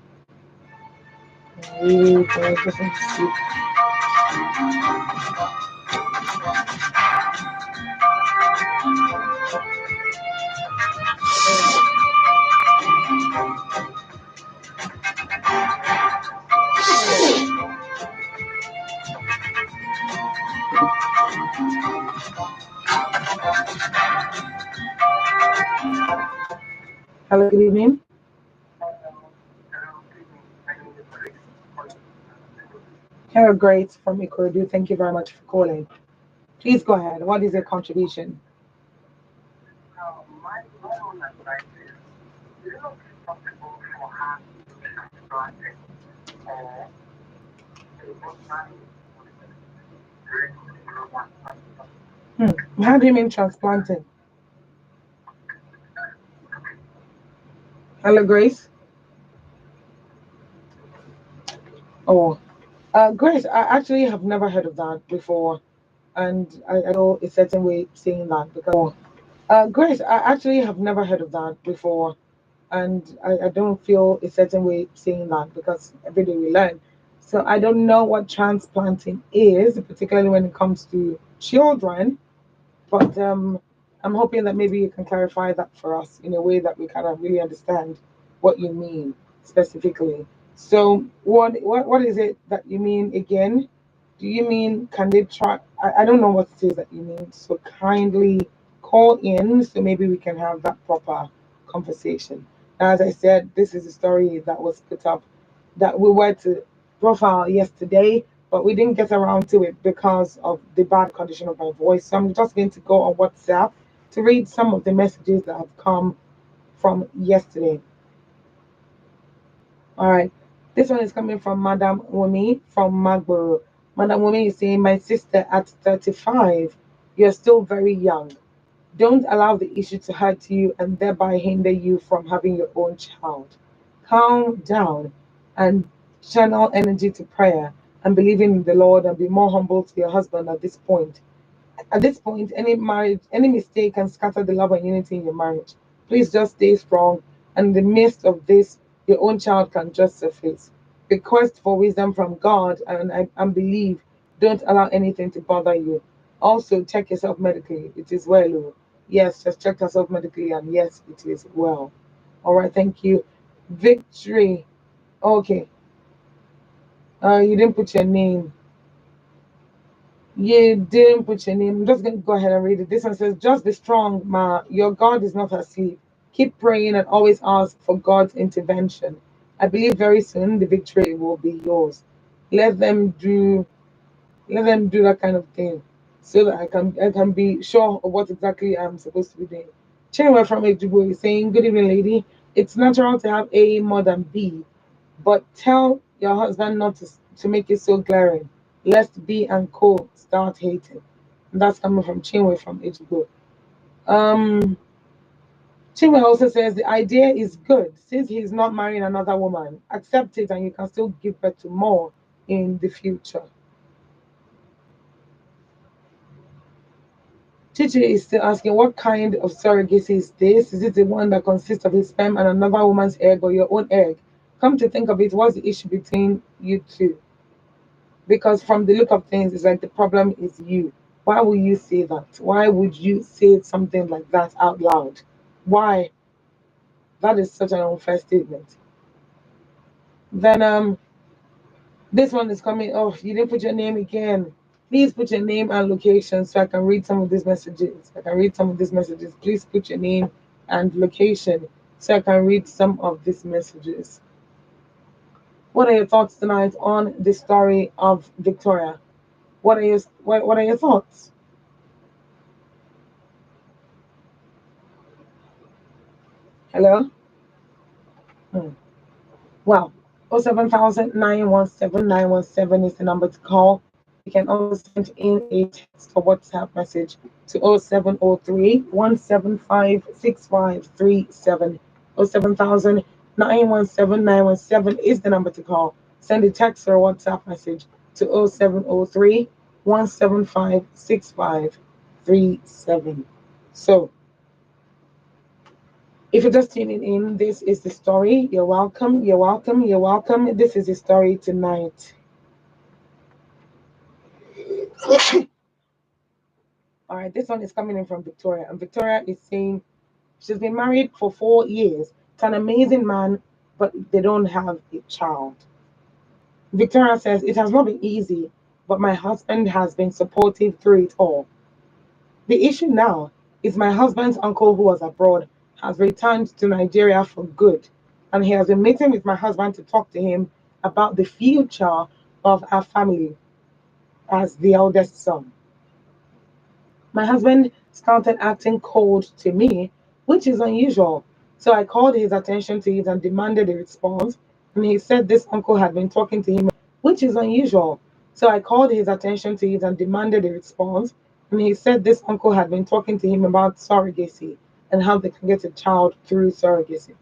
Really, I just want to see. Hello, good evening. Hello, great from Ikorodu. Thank you very much for calling. Please go ahead. What is your contribution? My own advice is, you know, it's possible for her to transplant it or a husband How do you mean transplanting? Hello, Grace. Oh, Grace, I actually have never heard of that before, and I know a certain way saying that because. Grace, I actually have never heard of that before, and I don't feel a certain way saying that because every day we learn. So I don't know what transplanting is, particularly when it comes to children, but I'm hoping that maybe you can clarify that for us in a way that we kind of really understand what you mean specifically. So what is it that you mean again? Do you mean can they try? I don't know what it is that you mean. So kindly call in so maybe we can have that proper conversation. Now, as I said, this is a story that was put up that we were to profile yesterday, but we didn't get around to it because of the bad condition of my voice. So I'm just going to go on WhatsApp to read some of the messages that have come from yesterday. All right. This one is coming from Madam Wumi from Magboro. Madam Wumi is saying, my sister at 35, you're still very young. Don't allow the issue to hurt you and thereby hinder you from having your own child. Calm down and channel energy to prayer and believing in the Lord and be more humble to your husband at this point. At this point, any marriage, any mistake can scatter the love and unity in your marriage. Please just stay strong. And in the midst of this, your own child can just surface. Request for wisdom from God and believe. Don't allow anything to bother you. Also, check yourself medically. It is well. Oh. Yes, just check yourself medically, and yes, it is well. All right, thank you. Victory. Okay. You didn't put your name. You didn't put your name. I'm just going to go ahead and read it. This one says, just be strong, Ma. Your God is not asleep. Keep praying and always ask for God's intervention. I believe very soon the victory will be yours. Let them do that kind of thing so that I can be sure of what exactly I'm supposed to be doing. Chinwe from Ejigbo is saying, good evening, lady. It's natural to have A more than B, but tell your husband not to make it so glaring, lest B and Co start hating. And that's coming from Chinwe from Ejigbo. Um, Chinwe also says the idea is good since he's not marrying another woman. Accept it and you can still give birth to more in the future. Chichi is still asking, what kind of surrogacy is this? Is it the one that consists of his sperm and another woman's egg or your own egg? Come to think of it, what's the issue between you two? Because from the look of things, it's like the problem is you. Why would you say that? Why would you say something like that out loud? Why? That is such an unfair statement. Then this one is coming. Oh, you didn't put your name again. Please put your name and location so I can read some of these messages. Please put your name and location so I can read some of these messages. What are your thoughts tonight on the story of Victoria? What are your thoughts? Hello? Hmm. Well, 07000 is the number to call. You can also send in a text or WhatsApp message to 0703 175 6537. 07000 is the number to call. Send a text or WhatsApp message to 0703 175 6537. So, if you're just tuning in, this is the story. You're welcome. You're welcome. You're welcome. This is the story tonight. All right, this one is coming in from Victoria, and Victoria is saying she's been married for 4 years to an amazing man, but they don't have a child. Victoria says it has not been easy, but my husband has been supportive through it all. The issue now is my husband's uncle, who was abroad, has returned to Nigeria for good, and he has been meeting with my husband to talk to him about the future of our family as the eldest son. My husband started acting cold to me, which is unusual. So I called his attention to it and demanded a response. And he said this uncle had been talking to him, which is unusual. So I called his attention to it and demanded a response. And he said this uncle had been talking to him about surrogacy and how they can get a child through surrogacy.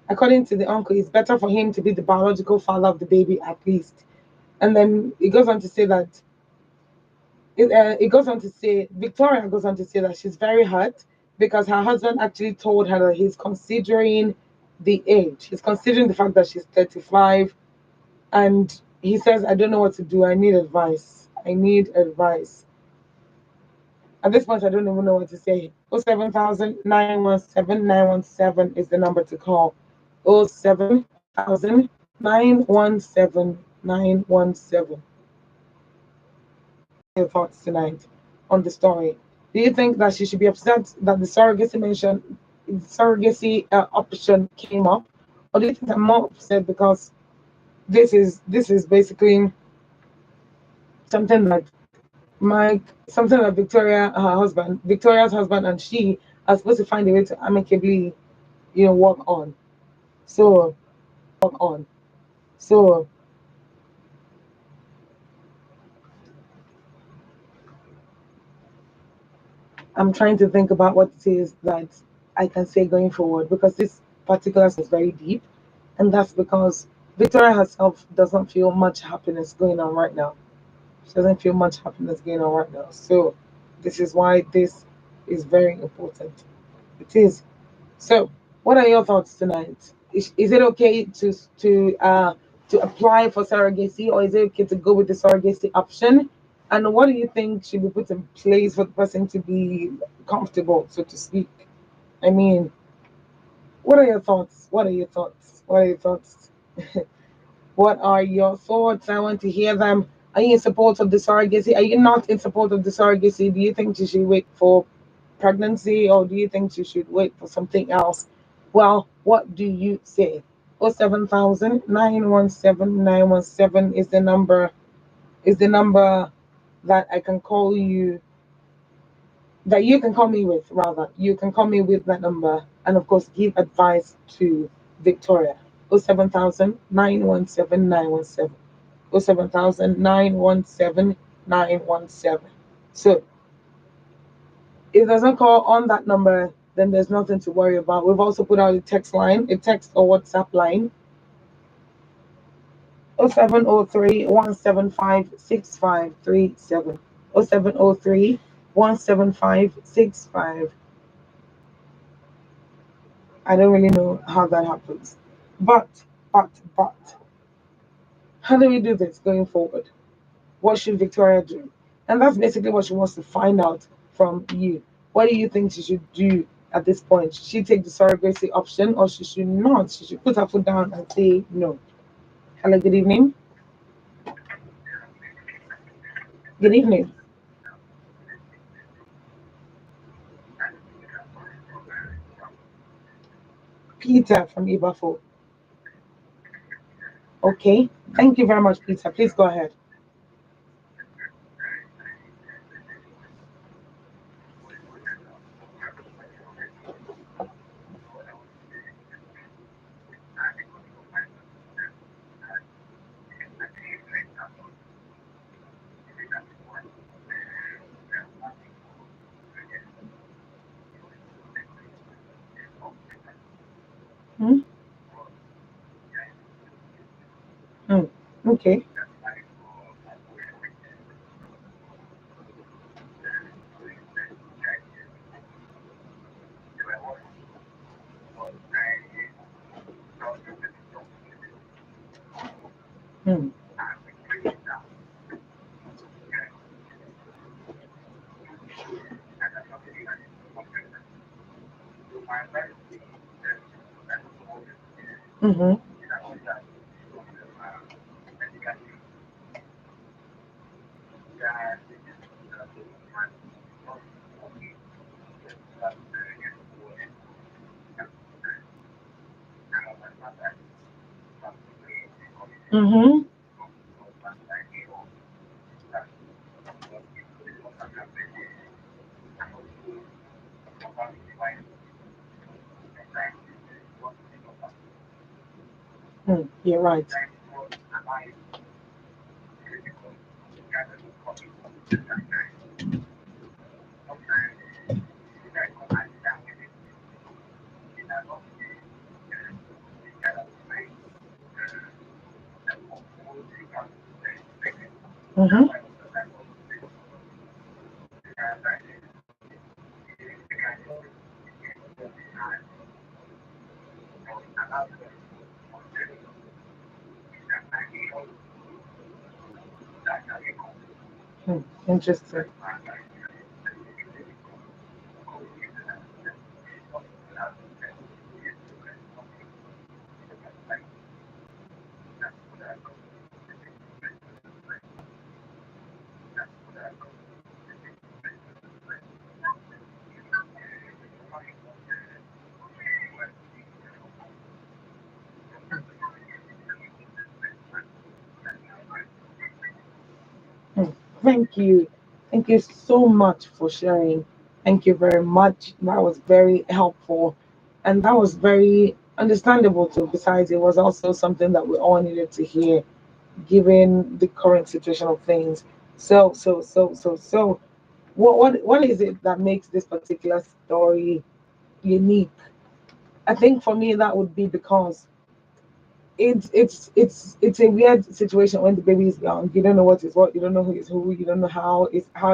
According to the uncle, it's better for him to be the biological father of the baby at least. And then it goes on to say that it goes on to say, Victoria goes on to say that she's very hurt because her husband actually told her that he's considering the age. He's considering the fact that she's 35. And he says, I don't know what to do. I need advice. I need advice. At this point, I don't even know what to say. 07000 917 is the number to call. 07000 your thoughts tonight on the story. Do you think that she should be upset that the surrogacy option came up, or do you think I'm more upset because this is basically something that something that Victoria's husband, and she are supposed to find a way to amicably, work on. So work on. So I'm trying to think about what it is that I can say going forward, because this particular is very deep, and that's because Victoria herself doesn't feel much happiness going on right now. She doesn't feel much happiness going on right now. So this is why this is very important. It is. So, what are your thoughts tonight? Is it okay to apply for surrogacy, or is it okay to go with the surrogacy option? And what do you think should be put in place for the person to be comfortable, so to speak? I mean, what are your thoughts? What are your thoughts? What are your thoughts? What are your thoughts? I want to hear them. Are you in support of the surrogacy? Are you not in support of the surrogacy? Do you think she should wait for pregnancy, or do you think she should wait for something else? Well, what do you say? 07000 is the number that I can call you, that you can call me with, rather. You can call me with that number, and of course give advice to Victoria. 07000 07000 So if it doesn't call on that number, then there's nothing to worry about. We've also put out a text line, a text or WhatsApp line, 0703 175 6537. 0703 175 65. I don't really know how that happens. But, how do we do this going forward? What should Victoria do? And that's basically what she wants to find out from you. What do you think she should do at this point? Should she take the surrogacy option, or she should not? She should put her foot down and say no. Hello, good evening. Good evening. Peter from Ibafo. Okay. Thank you very much, Peter. Please go ahead. Mm-hmm. Mm. Okay. Mm. Mm-hmm. Mm-hmm. Mm. You're right. Mm-hmm. Mm. Interesting. Mm. Thank you. Thank you so much for sharing. Thank you very much. That was very helpful. And that was very understandable too. Besides, it was also something that we all needed to hear given the current situation of things. So, what is it that makes this particular story unique? I think for me that would be because it's a weird situation when the baby is young. You don't know what is what. You don't know who is who. You don't know how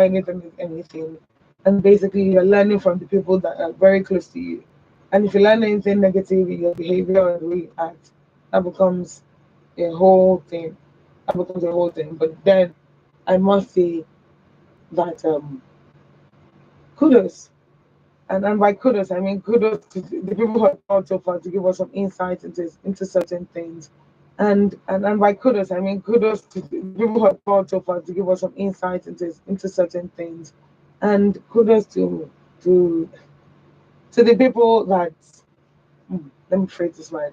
anything is anything. And basically, you're learning from the people that are very close to you. And if you learn anything negative in your behavior or the way you act, that becomes a whole thing. That becomes a whole thing. But then I must say that kudos. And by kudos, I mean kudos to the people who have thought so far to give us some insight into certain things. And by kudos, I mean kudos to the people who have thought so far to give us some insight into certain things. And kudos to to the people that let me phrase this right.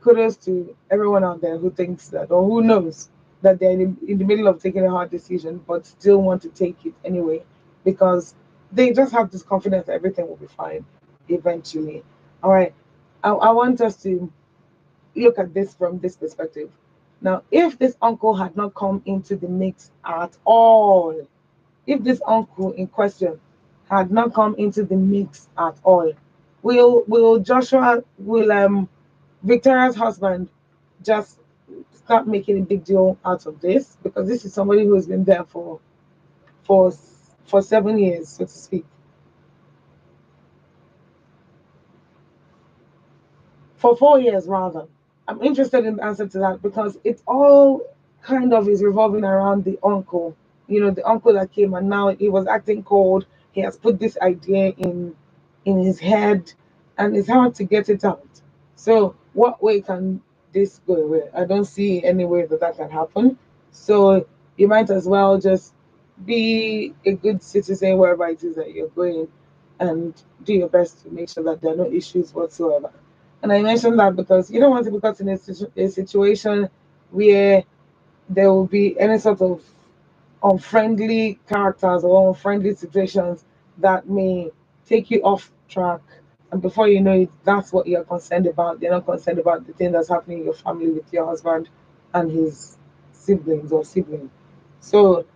Kudos to everyone out there who thinks that or who knows that they're in the middle of taking a hard decision but still want to take it anyway because they just have this confidence that everything will be fine eventually. All right. I want us to look at this from this perspective. Now, if this uncle had not come into the mix at all, if this uncle in question had not come into the mix at all, will Victoria's husband just start making a big deal out of this because this is somebody who's been there for for 7 years, so to speak, for 4 years rather. I'm interested in the answer to that because it all kind of is revolving around the uncle. You know, the uncle that came and now he was acting cold. He has put this idea in his head, and it's hard to get it out. So, what way can this go away? I don't see any way that that can happen. So, you might as well just be a good citizen wherever it is that you're going and do your best to make sure that there are no issues whatsoever. And I mentioned that because you don't want to be caught in a situation where there will be any sort of unfriendly characters or unfriendly situations that may take you off track. And before you know it, that's what you're concerned about. You're not concerned about the thing that's happening in your family with your husband and his siblings or sibling. So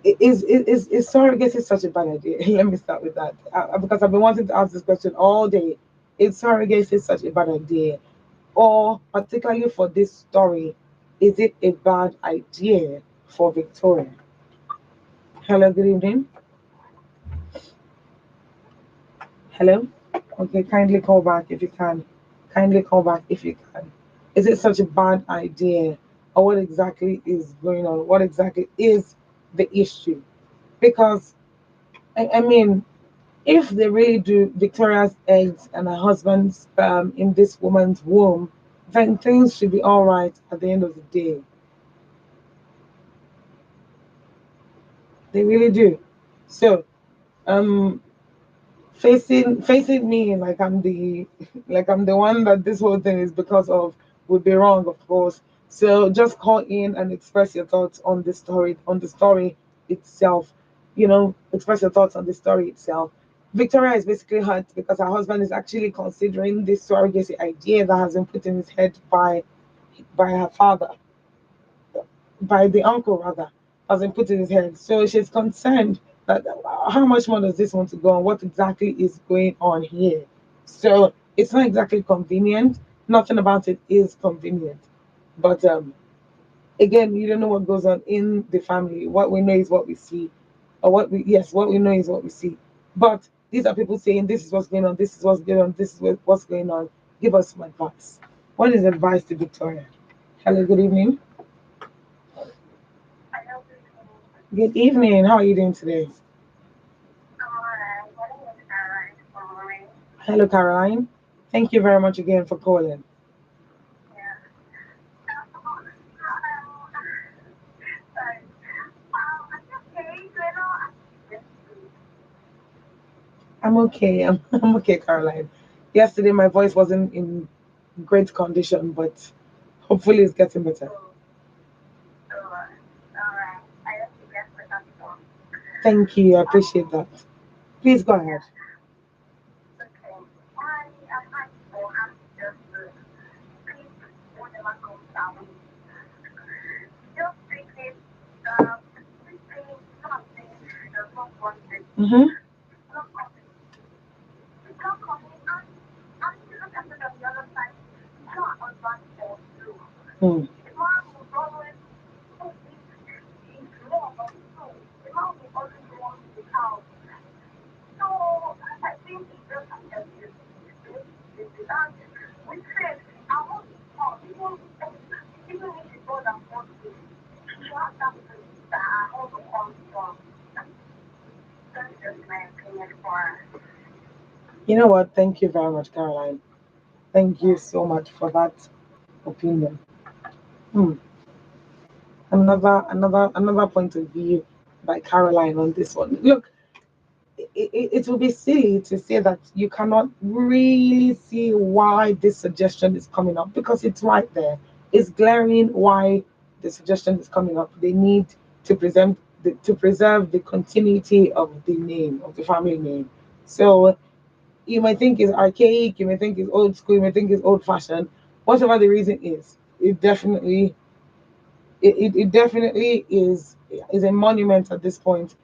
Is surrogacy such a bad idea? Let me start with that, because I've been wanting to ask this question all day. Is surrogacy such a bad idea, or particularly for this story, is it a bad idea for Victoria? Hello, good evening. Hello. Okay, kindly call back if you can. Kindly call back if you can. Is it such a bad idea, or what exactly is going on? What exactly is the issue? Because I mean, if they really do Victoria's eggs and her husband's sperm in this woman's womb, then things should be all right at the end of the day. They really do. So, um, facing me like I'm the like I'm the one that this whole thing is because of would be wrong, of course. So just call in and express your thoughts on the story itself. Express your thoughts on the story itself. Victoria is basically hurt because her husband is actually considering this surrogacy idea that has been put in his head by her father, by the uncle rather, has been put in his head. So she's concerned that how much more does this want to go on? What exactly is going on here? So it's not exactly convenient. Nothing about it is convenient. But again, you don't know what goes on in the family. What we know is what we see. Or what we know is what we see. But these are people saying this is what's going on, this is what's going on, this is what's going on. Give us some advice. What is advice to Victoria? Hello, good evening. Good evening. How are you doing today? Hello, Caroline. Thank you very much again for calling. I'm okay. I'm okay, Caroline. Yesterday, my voice wasn't in great condition, but hopefully it's getting better. Thank you. I appreciate that. Please go ahead. Mm-hmm. Mm. You know what? Thank you very much, Caroline. Thank you so much for that opinion. Hmm. Another point of view by Caroline on this one. Look, it will be silly to say that you cannot really see why this suggestion is coming up because it's right there. It's glaring why the suggestion is coming up. They need to preserve the continuity of the name of the family name. So you might think it's archaic, you might think it's old school, you might think it's old fashioned. Whatever the reason is, it definitely is a monument at this point.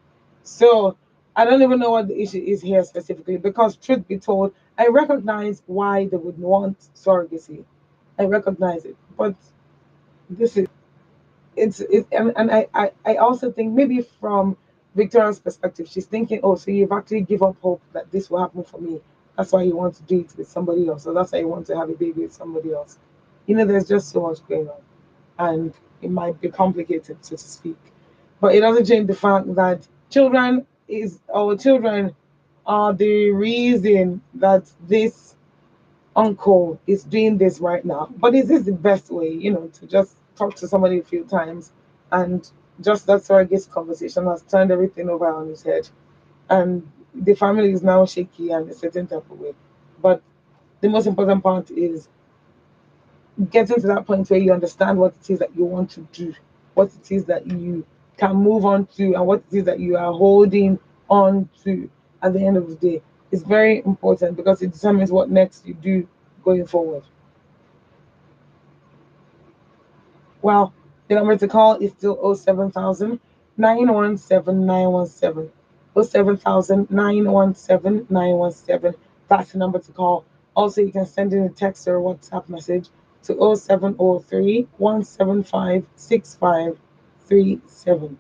So I don't even know what the issue is here specifically because truth be told, I recognize why they would want surrogacy. I recognize it. But this is and I also think maybe from Victoria's perspective, she's thinking, oh, so you've actually give up hope that this will happen for me. That's why you want to do it with somebody else. So that's why you want to have a baby with somebody else. There's just so much going on. And it might be complicated, so to speak. But it doesn't change the fact that children are the reason that this uncle is doing this right now. But is this the best way, to just talk to somebody a few times and just that surrogate conversation has turned everything over on his head and the family is now shaky and a certain type of way. But the most important part is getting to that point where you understand what it is that you want to do, what it is that you can move on to, and what it is that you are holding on to at the end of the day. It's very important because it determines what next you do going forward. Well, the number to call is still 07000 917 917. 07000 917 917. That's the number to call. Also, you can send in a text or WhatsApp message to 0703 175 6537.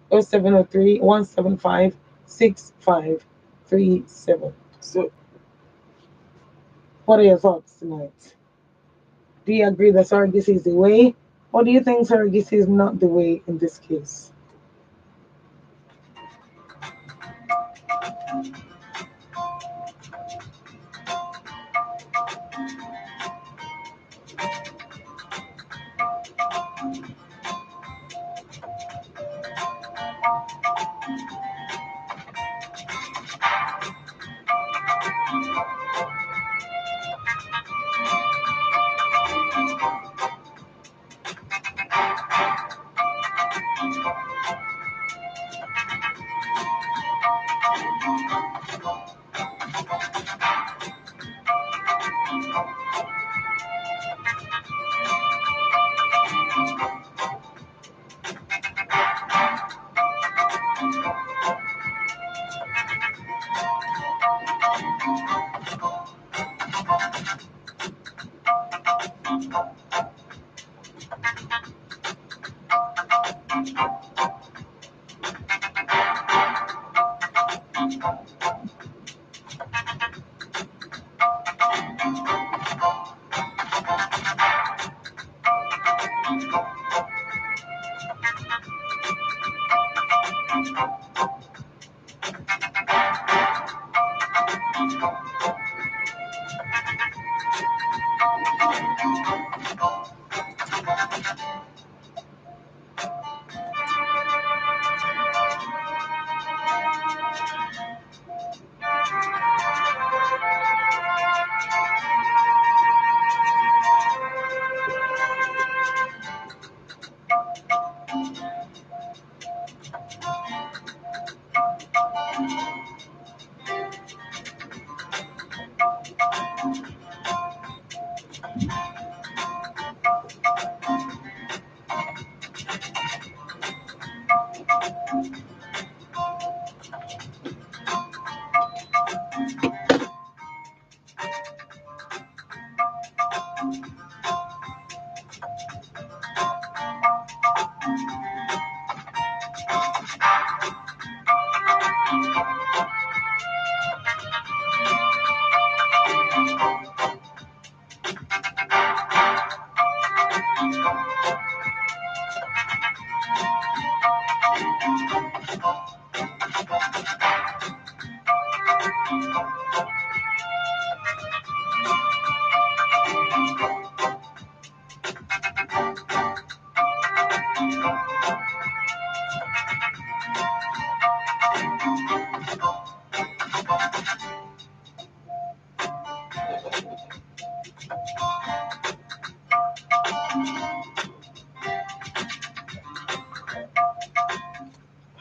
0703 175 6537. So, what are your thoughts tonight? Do you agree that surrogacy is the way, or do you think surrogacy is not the way in this case?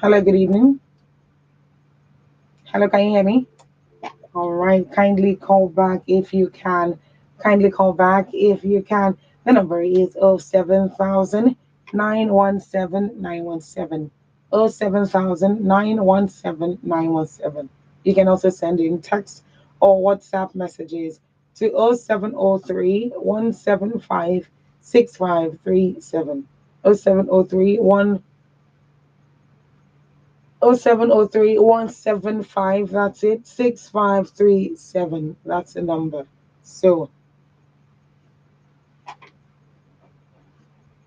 Hello, good evening. Hello, can you hear me? All right, kindly call back if you can. Kindly call back if you can. The number is 07000 917 917. 07000 917 917. You can also send in text or WhatsApp messages to 0703 175 6537. 0703 0703 175. That's it. 6537. That's the number. So,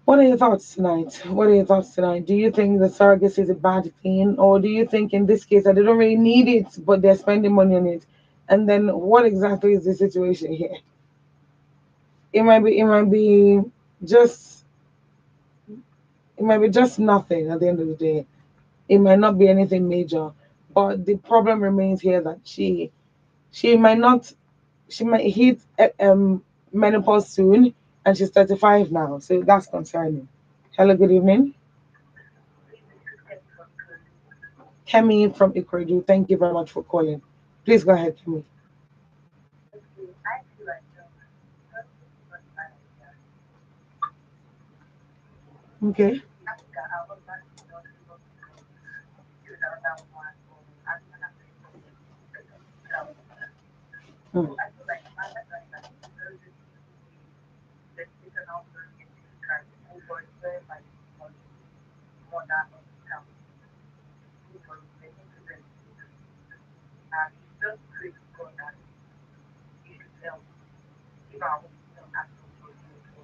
what are your thoughts tonight? What are your thoughts tonight? Do you think the surrogacy is a bad thing, or do you think in this case that they don't really need it, but they're spending money on it? And then, what exactly is the situation here? It might be just, it might be just nothing at the end of the day. It might not be anything major, but the problem remains here that she might not she might hit menopause soon, and she's 35 now, so that's concerning. Hello, good evening. Kemi from Ikorodu, thank you very much for calling. Please go ahead, Kemi. Okay. Mm.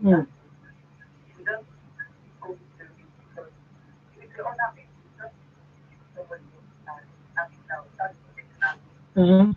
Mm. Mm-hmm.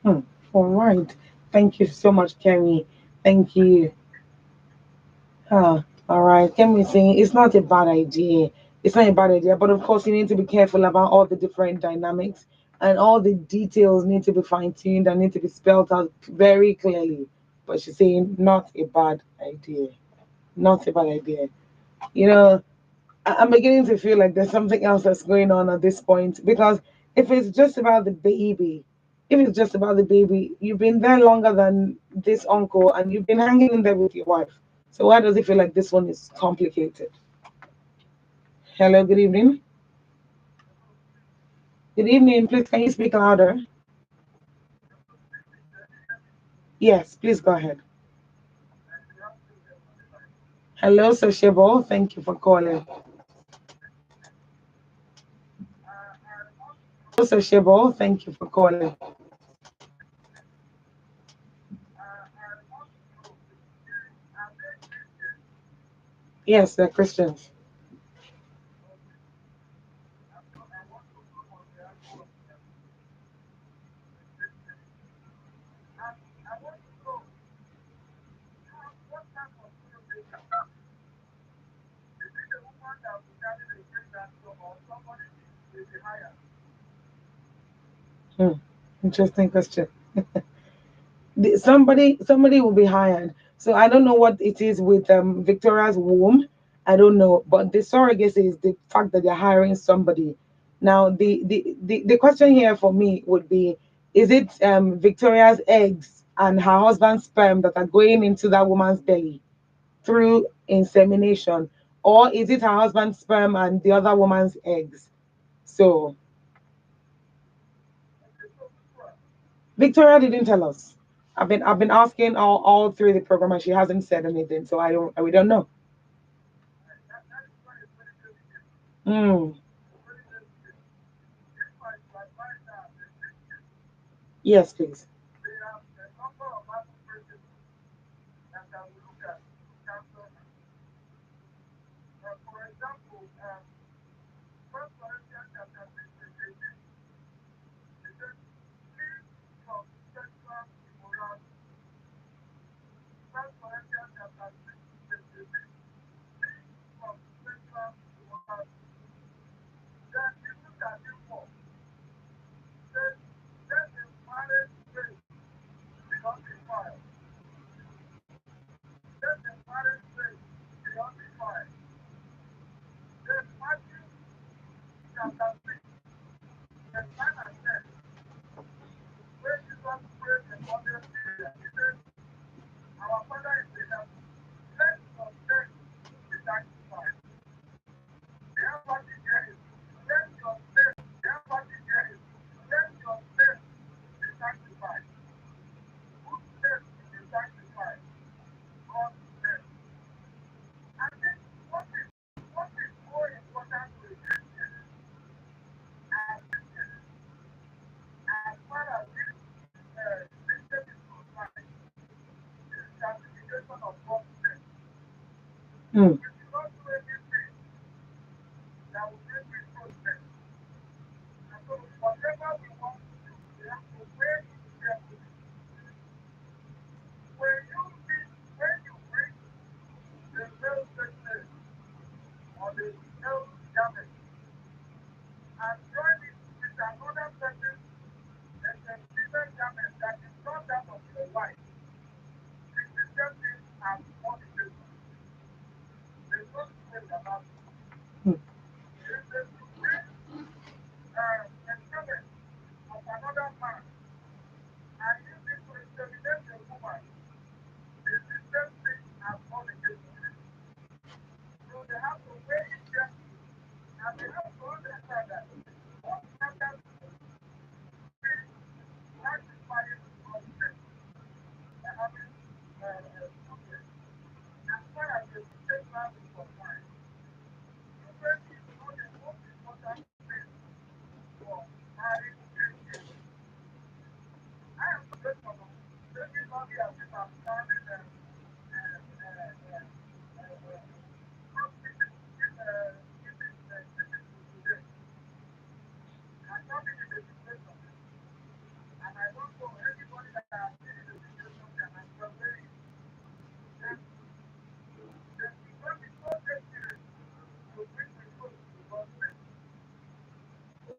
Hmm. All right. Thank you so much, Kemi. Thank you. All right. Kemi is saying it's not a bad idea. It's not a bad idea, but of course you need to be careful about all the different dynamics and all the details need to be fine-tuned and need to be spelled out very clearly. But she's saying not a bad idea. Not a bad idea. You know, I'm beginning to feel like there's something else that's going on at this point because if it's just about the baby, if it's just about the baby, you've been there longer than this uncle and you've been hanging in there with your wife. So why does it feel like this one is complicated? Hello, good evening. Good evening. Please, can you speak louder? Yes, please go ahead. Hello, Sociable. Thank you for calling. Sociable. Thank you for calling. Yes, they're Christians. Hmm. Interesting question. Somebody will be hired. So I don't know what it is with Victoria's womb. I don't know, but the surrogacy is the fact that they're hiring somebody. Now the question here for me would be: is it Victoria's eggs and her husband's sperm that are going into that woman's belly through insemination, or is it her husband's sperm and the other woman's eggs? So Victoria didn't tell us. I've been asking all through the program and she hasn't said anything, so we don't know. Mm, yes, please. Mm,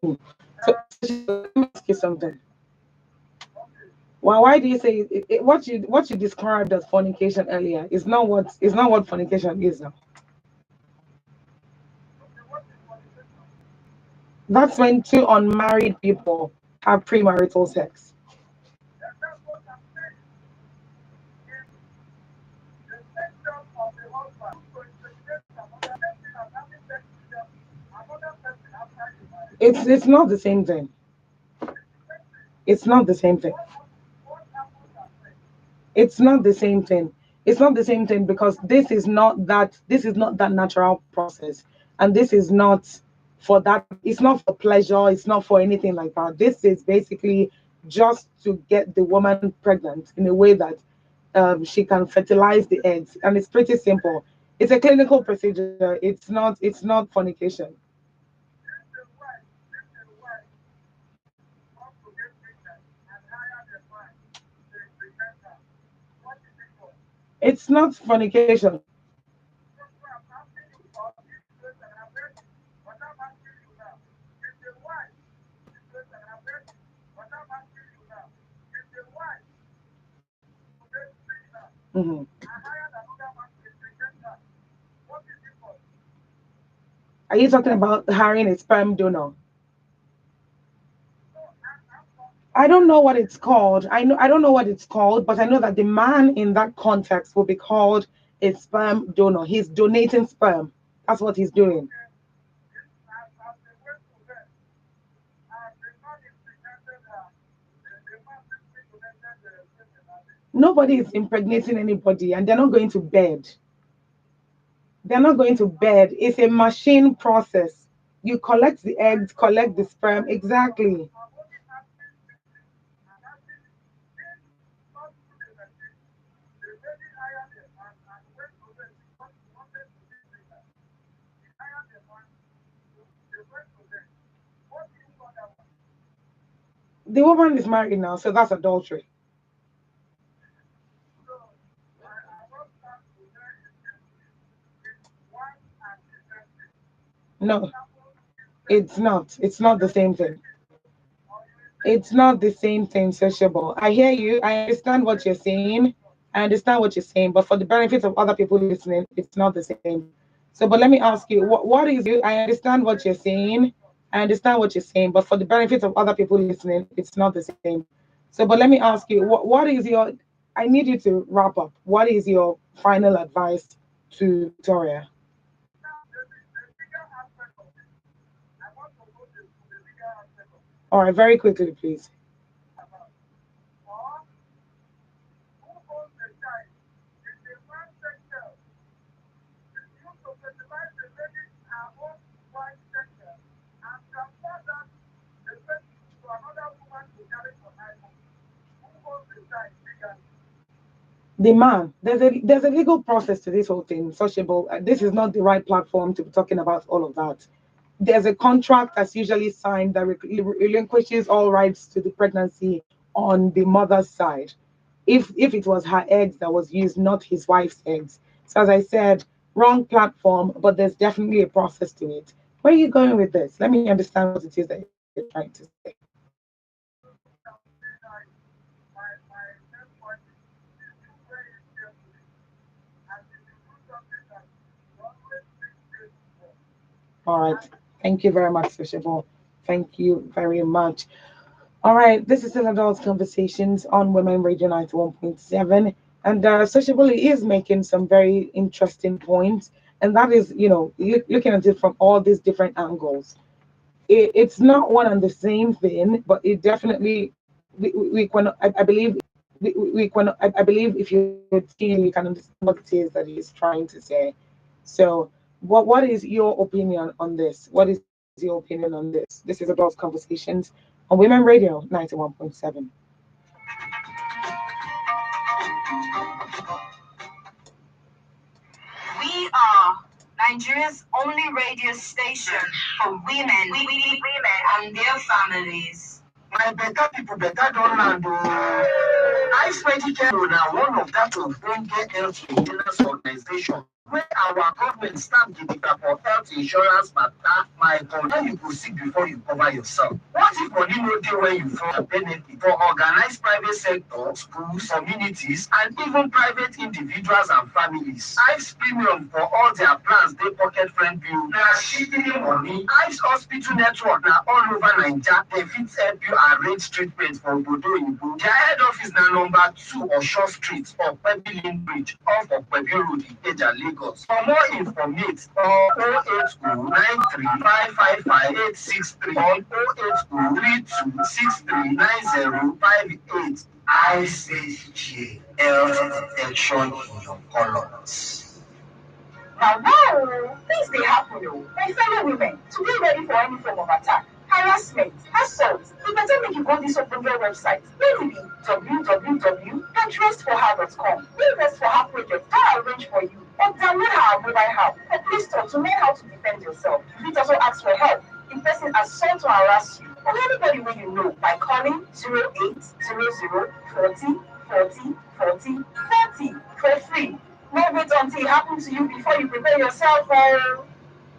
Hmm. So let me ask you something. Why do you say what you described as fornication earlier is not what fornication is now? That's when two unmarried people have premarital sex. It's not the same thing. It's not the same thing. It's not the same thing. It's not the same thing because this is not that natural process. And this is not for that, it's not for pleasure, it's not for anything like that. This is basically just to get the woman pregnant in a way that she can fertilize the eggs. And it's pretty simple. It's a clinical procedure. It's not fornication. It's not fornication. Mhm. Are you talking about hiring a sperm donor? I don't know what it's called. I don't know what it's called, but I know that the man in that context will be called a sperm donor. He's donating sperm. That's what he's doing. Nobody is impregnating anybody, and they're not going to bed. They're not going to bed. It's a machine process. You collect the eggs, collect the sperm. Exactly. The woman is married now, so that's adultery. No, it's not. It's not the same thing. It's not the same thing, sociable. I hear you. I understand what you're saying. I understand what you're saying, but for the benefit of other people listening, it's not the same. So, but let me ask you, what is you? I understand what you're saying. I understand what you're saying, but for the benefit of other people listening, it's not the same. So, but let me ask you, what is your? I need you to wrap up. What is your final advice to Victoria? All right, very quickly, please. The man, there's a legal process to this whole thing. Sociable. This is not the right platform to be talking about all of that. There's a contract that's usually signed that relinquishes all rights to the pregnancy on the mother's side. If it was her eggs that was used, not his wife's eggs. So as I said, wrong platform, but there's definitely a process to it. Where are you going with this? Let me understand what it is that you're trying to say. All right. Thank you very much, Sociable. Thank you very much. All right. This is still Adults Conversations on Women Radio 91.7. And Sociable is making some very interesting points. And that is, looking at it from all these different angles. It's not one and the same thing, but it definitely, we can, I believe, I believe if you see, you can understand what it is that he's trying to say. So, what is your opinion on this? What is your opinion on this? This is Adults Conversations on Women Radio 91.7. We are Nigeria's only radio station for women and their families. My better people better don't land. Ice Medical now one of that will bring health maintenance organization where our government stamp the data for health insurance matter. My God, how you proceed before you cover yourself? What if money no dey when you for a benefit for organized private sector, schools, communities, and even private individuals and families? Ice premium for all their plans, they pocket friendly. Now shipping money. Ice hospital network now all over Nigeria. They fit help you arrange treatment for Bodo Ibu. Their head office now number 2 Osho Street or Pebble Lane Bridge off of Pebble Road, Ikeja, Lagos. For more information, call 080-93-555-863 or 080-3263-9058. ICG, health detection in your colors. Now, wow, things they happen, my fellow women, to be ready for any form of attack, harassment, assault. You better make you go this open door website. Maybe www.restforher.com. The Rest for Her project can arrange for you. Or download her mobile app or Play Store to learn how to defend yourself. You need also ask for help if person assault or harass you or anybody when you know by calling 0800 40 40 40 40 for free. No wait until it happens to you before you prepare yourself for.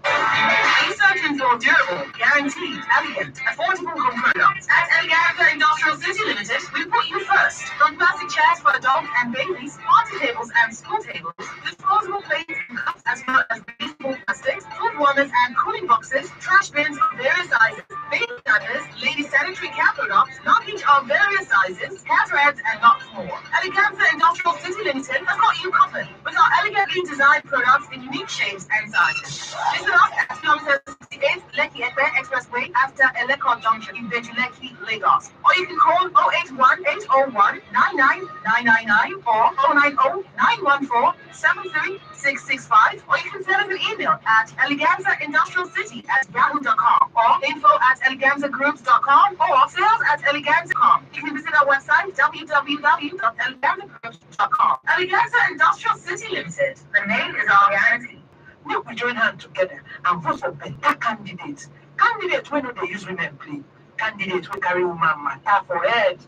We searching for durable, guaranteed, elegant, affordable home products. At Eleganza Industrial City Limited, we put you first. From plastic chairs for adults and babies, party tables and school tables, disposable plates and cups, as well as reusable plastics, food warmers and cooling boxes, trash bins of various sizes, baby diapers, lady sanitary care products, luggage of various sizes, cat threads, and lots more. Eleganza Industrial City Limited has got you covered with our elegantly designed products in unique shapes and sizes. Visit us at kilometer 68 Lekki Ekpe Expressway after Eleko Junction in Beju Lekki, Lagos. Or you can call 081 801 99999 or 090 914 73665, or you can send us an email at eleganzaindustrialcity@yahoo.com or info@eleganzagroups.com or sales@eleganza.com. You can visit our website www.eleganzagroups.com. Eleganza Industrial City Limited. The name is our guarantee. Make we join hands together and vote for better candidates. Candidates wey no dey use women play. Candidates wey carry woman matter for head.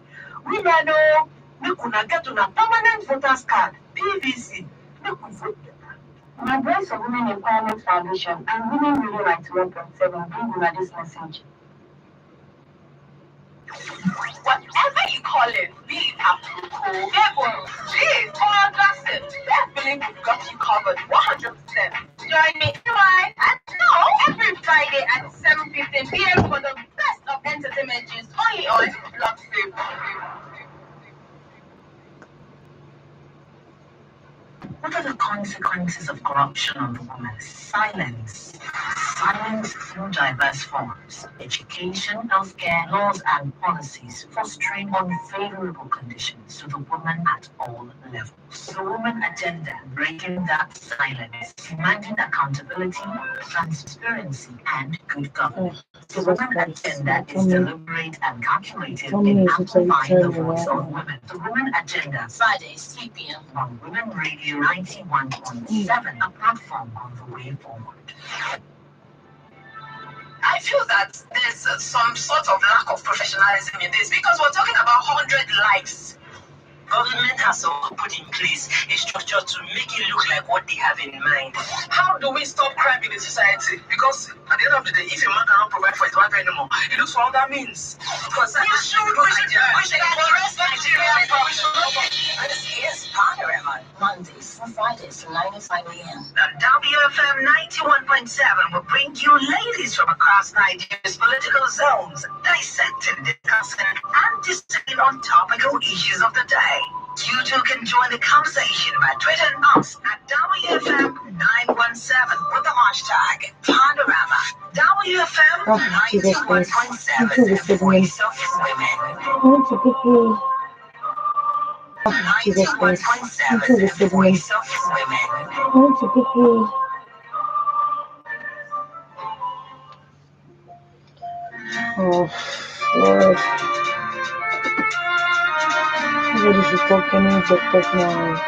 Women o, make una get una permanent voters card, PVC. Make we vote better. My Voice of Women Empowerment Foundation and Women Radio 91.7 bring you this message. Whatever you call it, be it Apple, Gable, Jeez, or Gossip, that feeling we've got you covered 100%. Join me tonight at every Friday at 7:15 p.m. for the best of entertainment news only on Block Free. What are the consequences of corruption on the woman? Silence. Silence through diverse forms. Education, healthcare, laws, and policies fostering unfavorable conditions to the woman at all levels. The woman agenda, breaking that silence, demanding accountability, transparency, and good governance. The woman agenda is deliberate and calculated in amplifying the voice of women. The woman agenda, Fridays 3 p.m. on Women Radio 91.7, a platform on the way forward. I feel that there's some sort of lack of professionalism in this because we're talking about 100 lives. Government has also put in place a structure to make it look like what they have in mind. How do we stop crime in the society? Because at the end of the day, if a man cannot provide for his wife anymore, he looks for other means. Because we should address Nigeria first. This is Panorama, Mondays from Fridays to 9 to 5 a.m. The WFM 91.7 will bring you ladies from across Nigeria's political zones, dissecting, discussing, and discussing on topical issues of the day. You too can join the conversation by tweeting us at WFM917 with the hashtag Panorama. WFM 91.7, the voice of women. I want to quickly. Jesus Christ. Until the segment. I want to quickly. Oh, Lord. Everybody should talk to me talk now.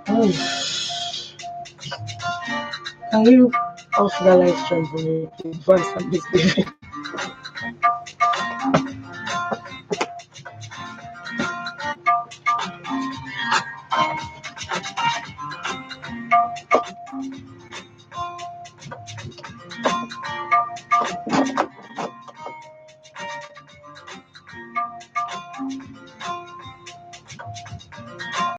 Oh. Can you off the live stream for me before I start this video?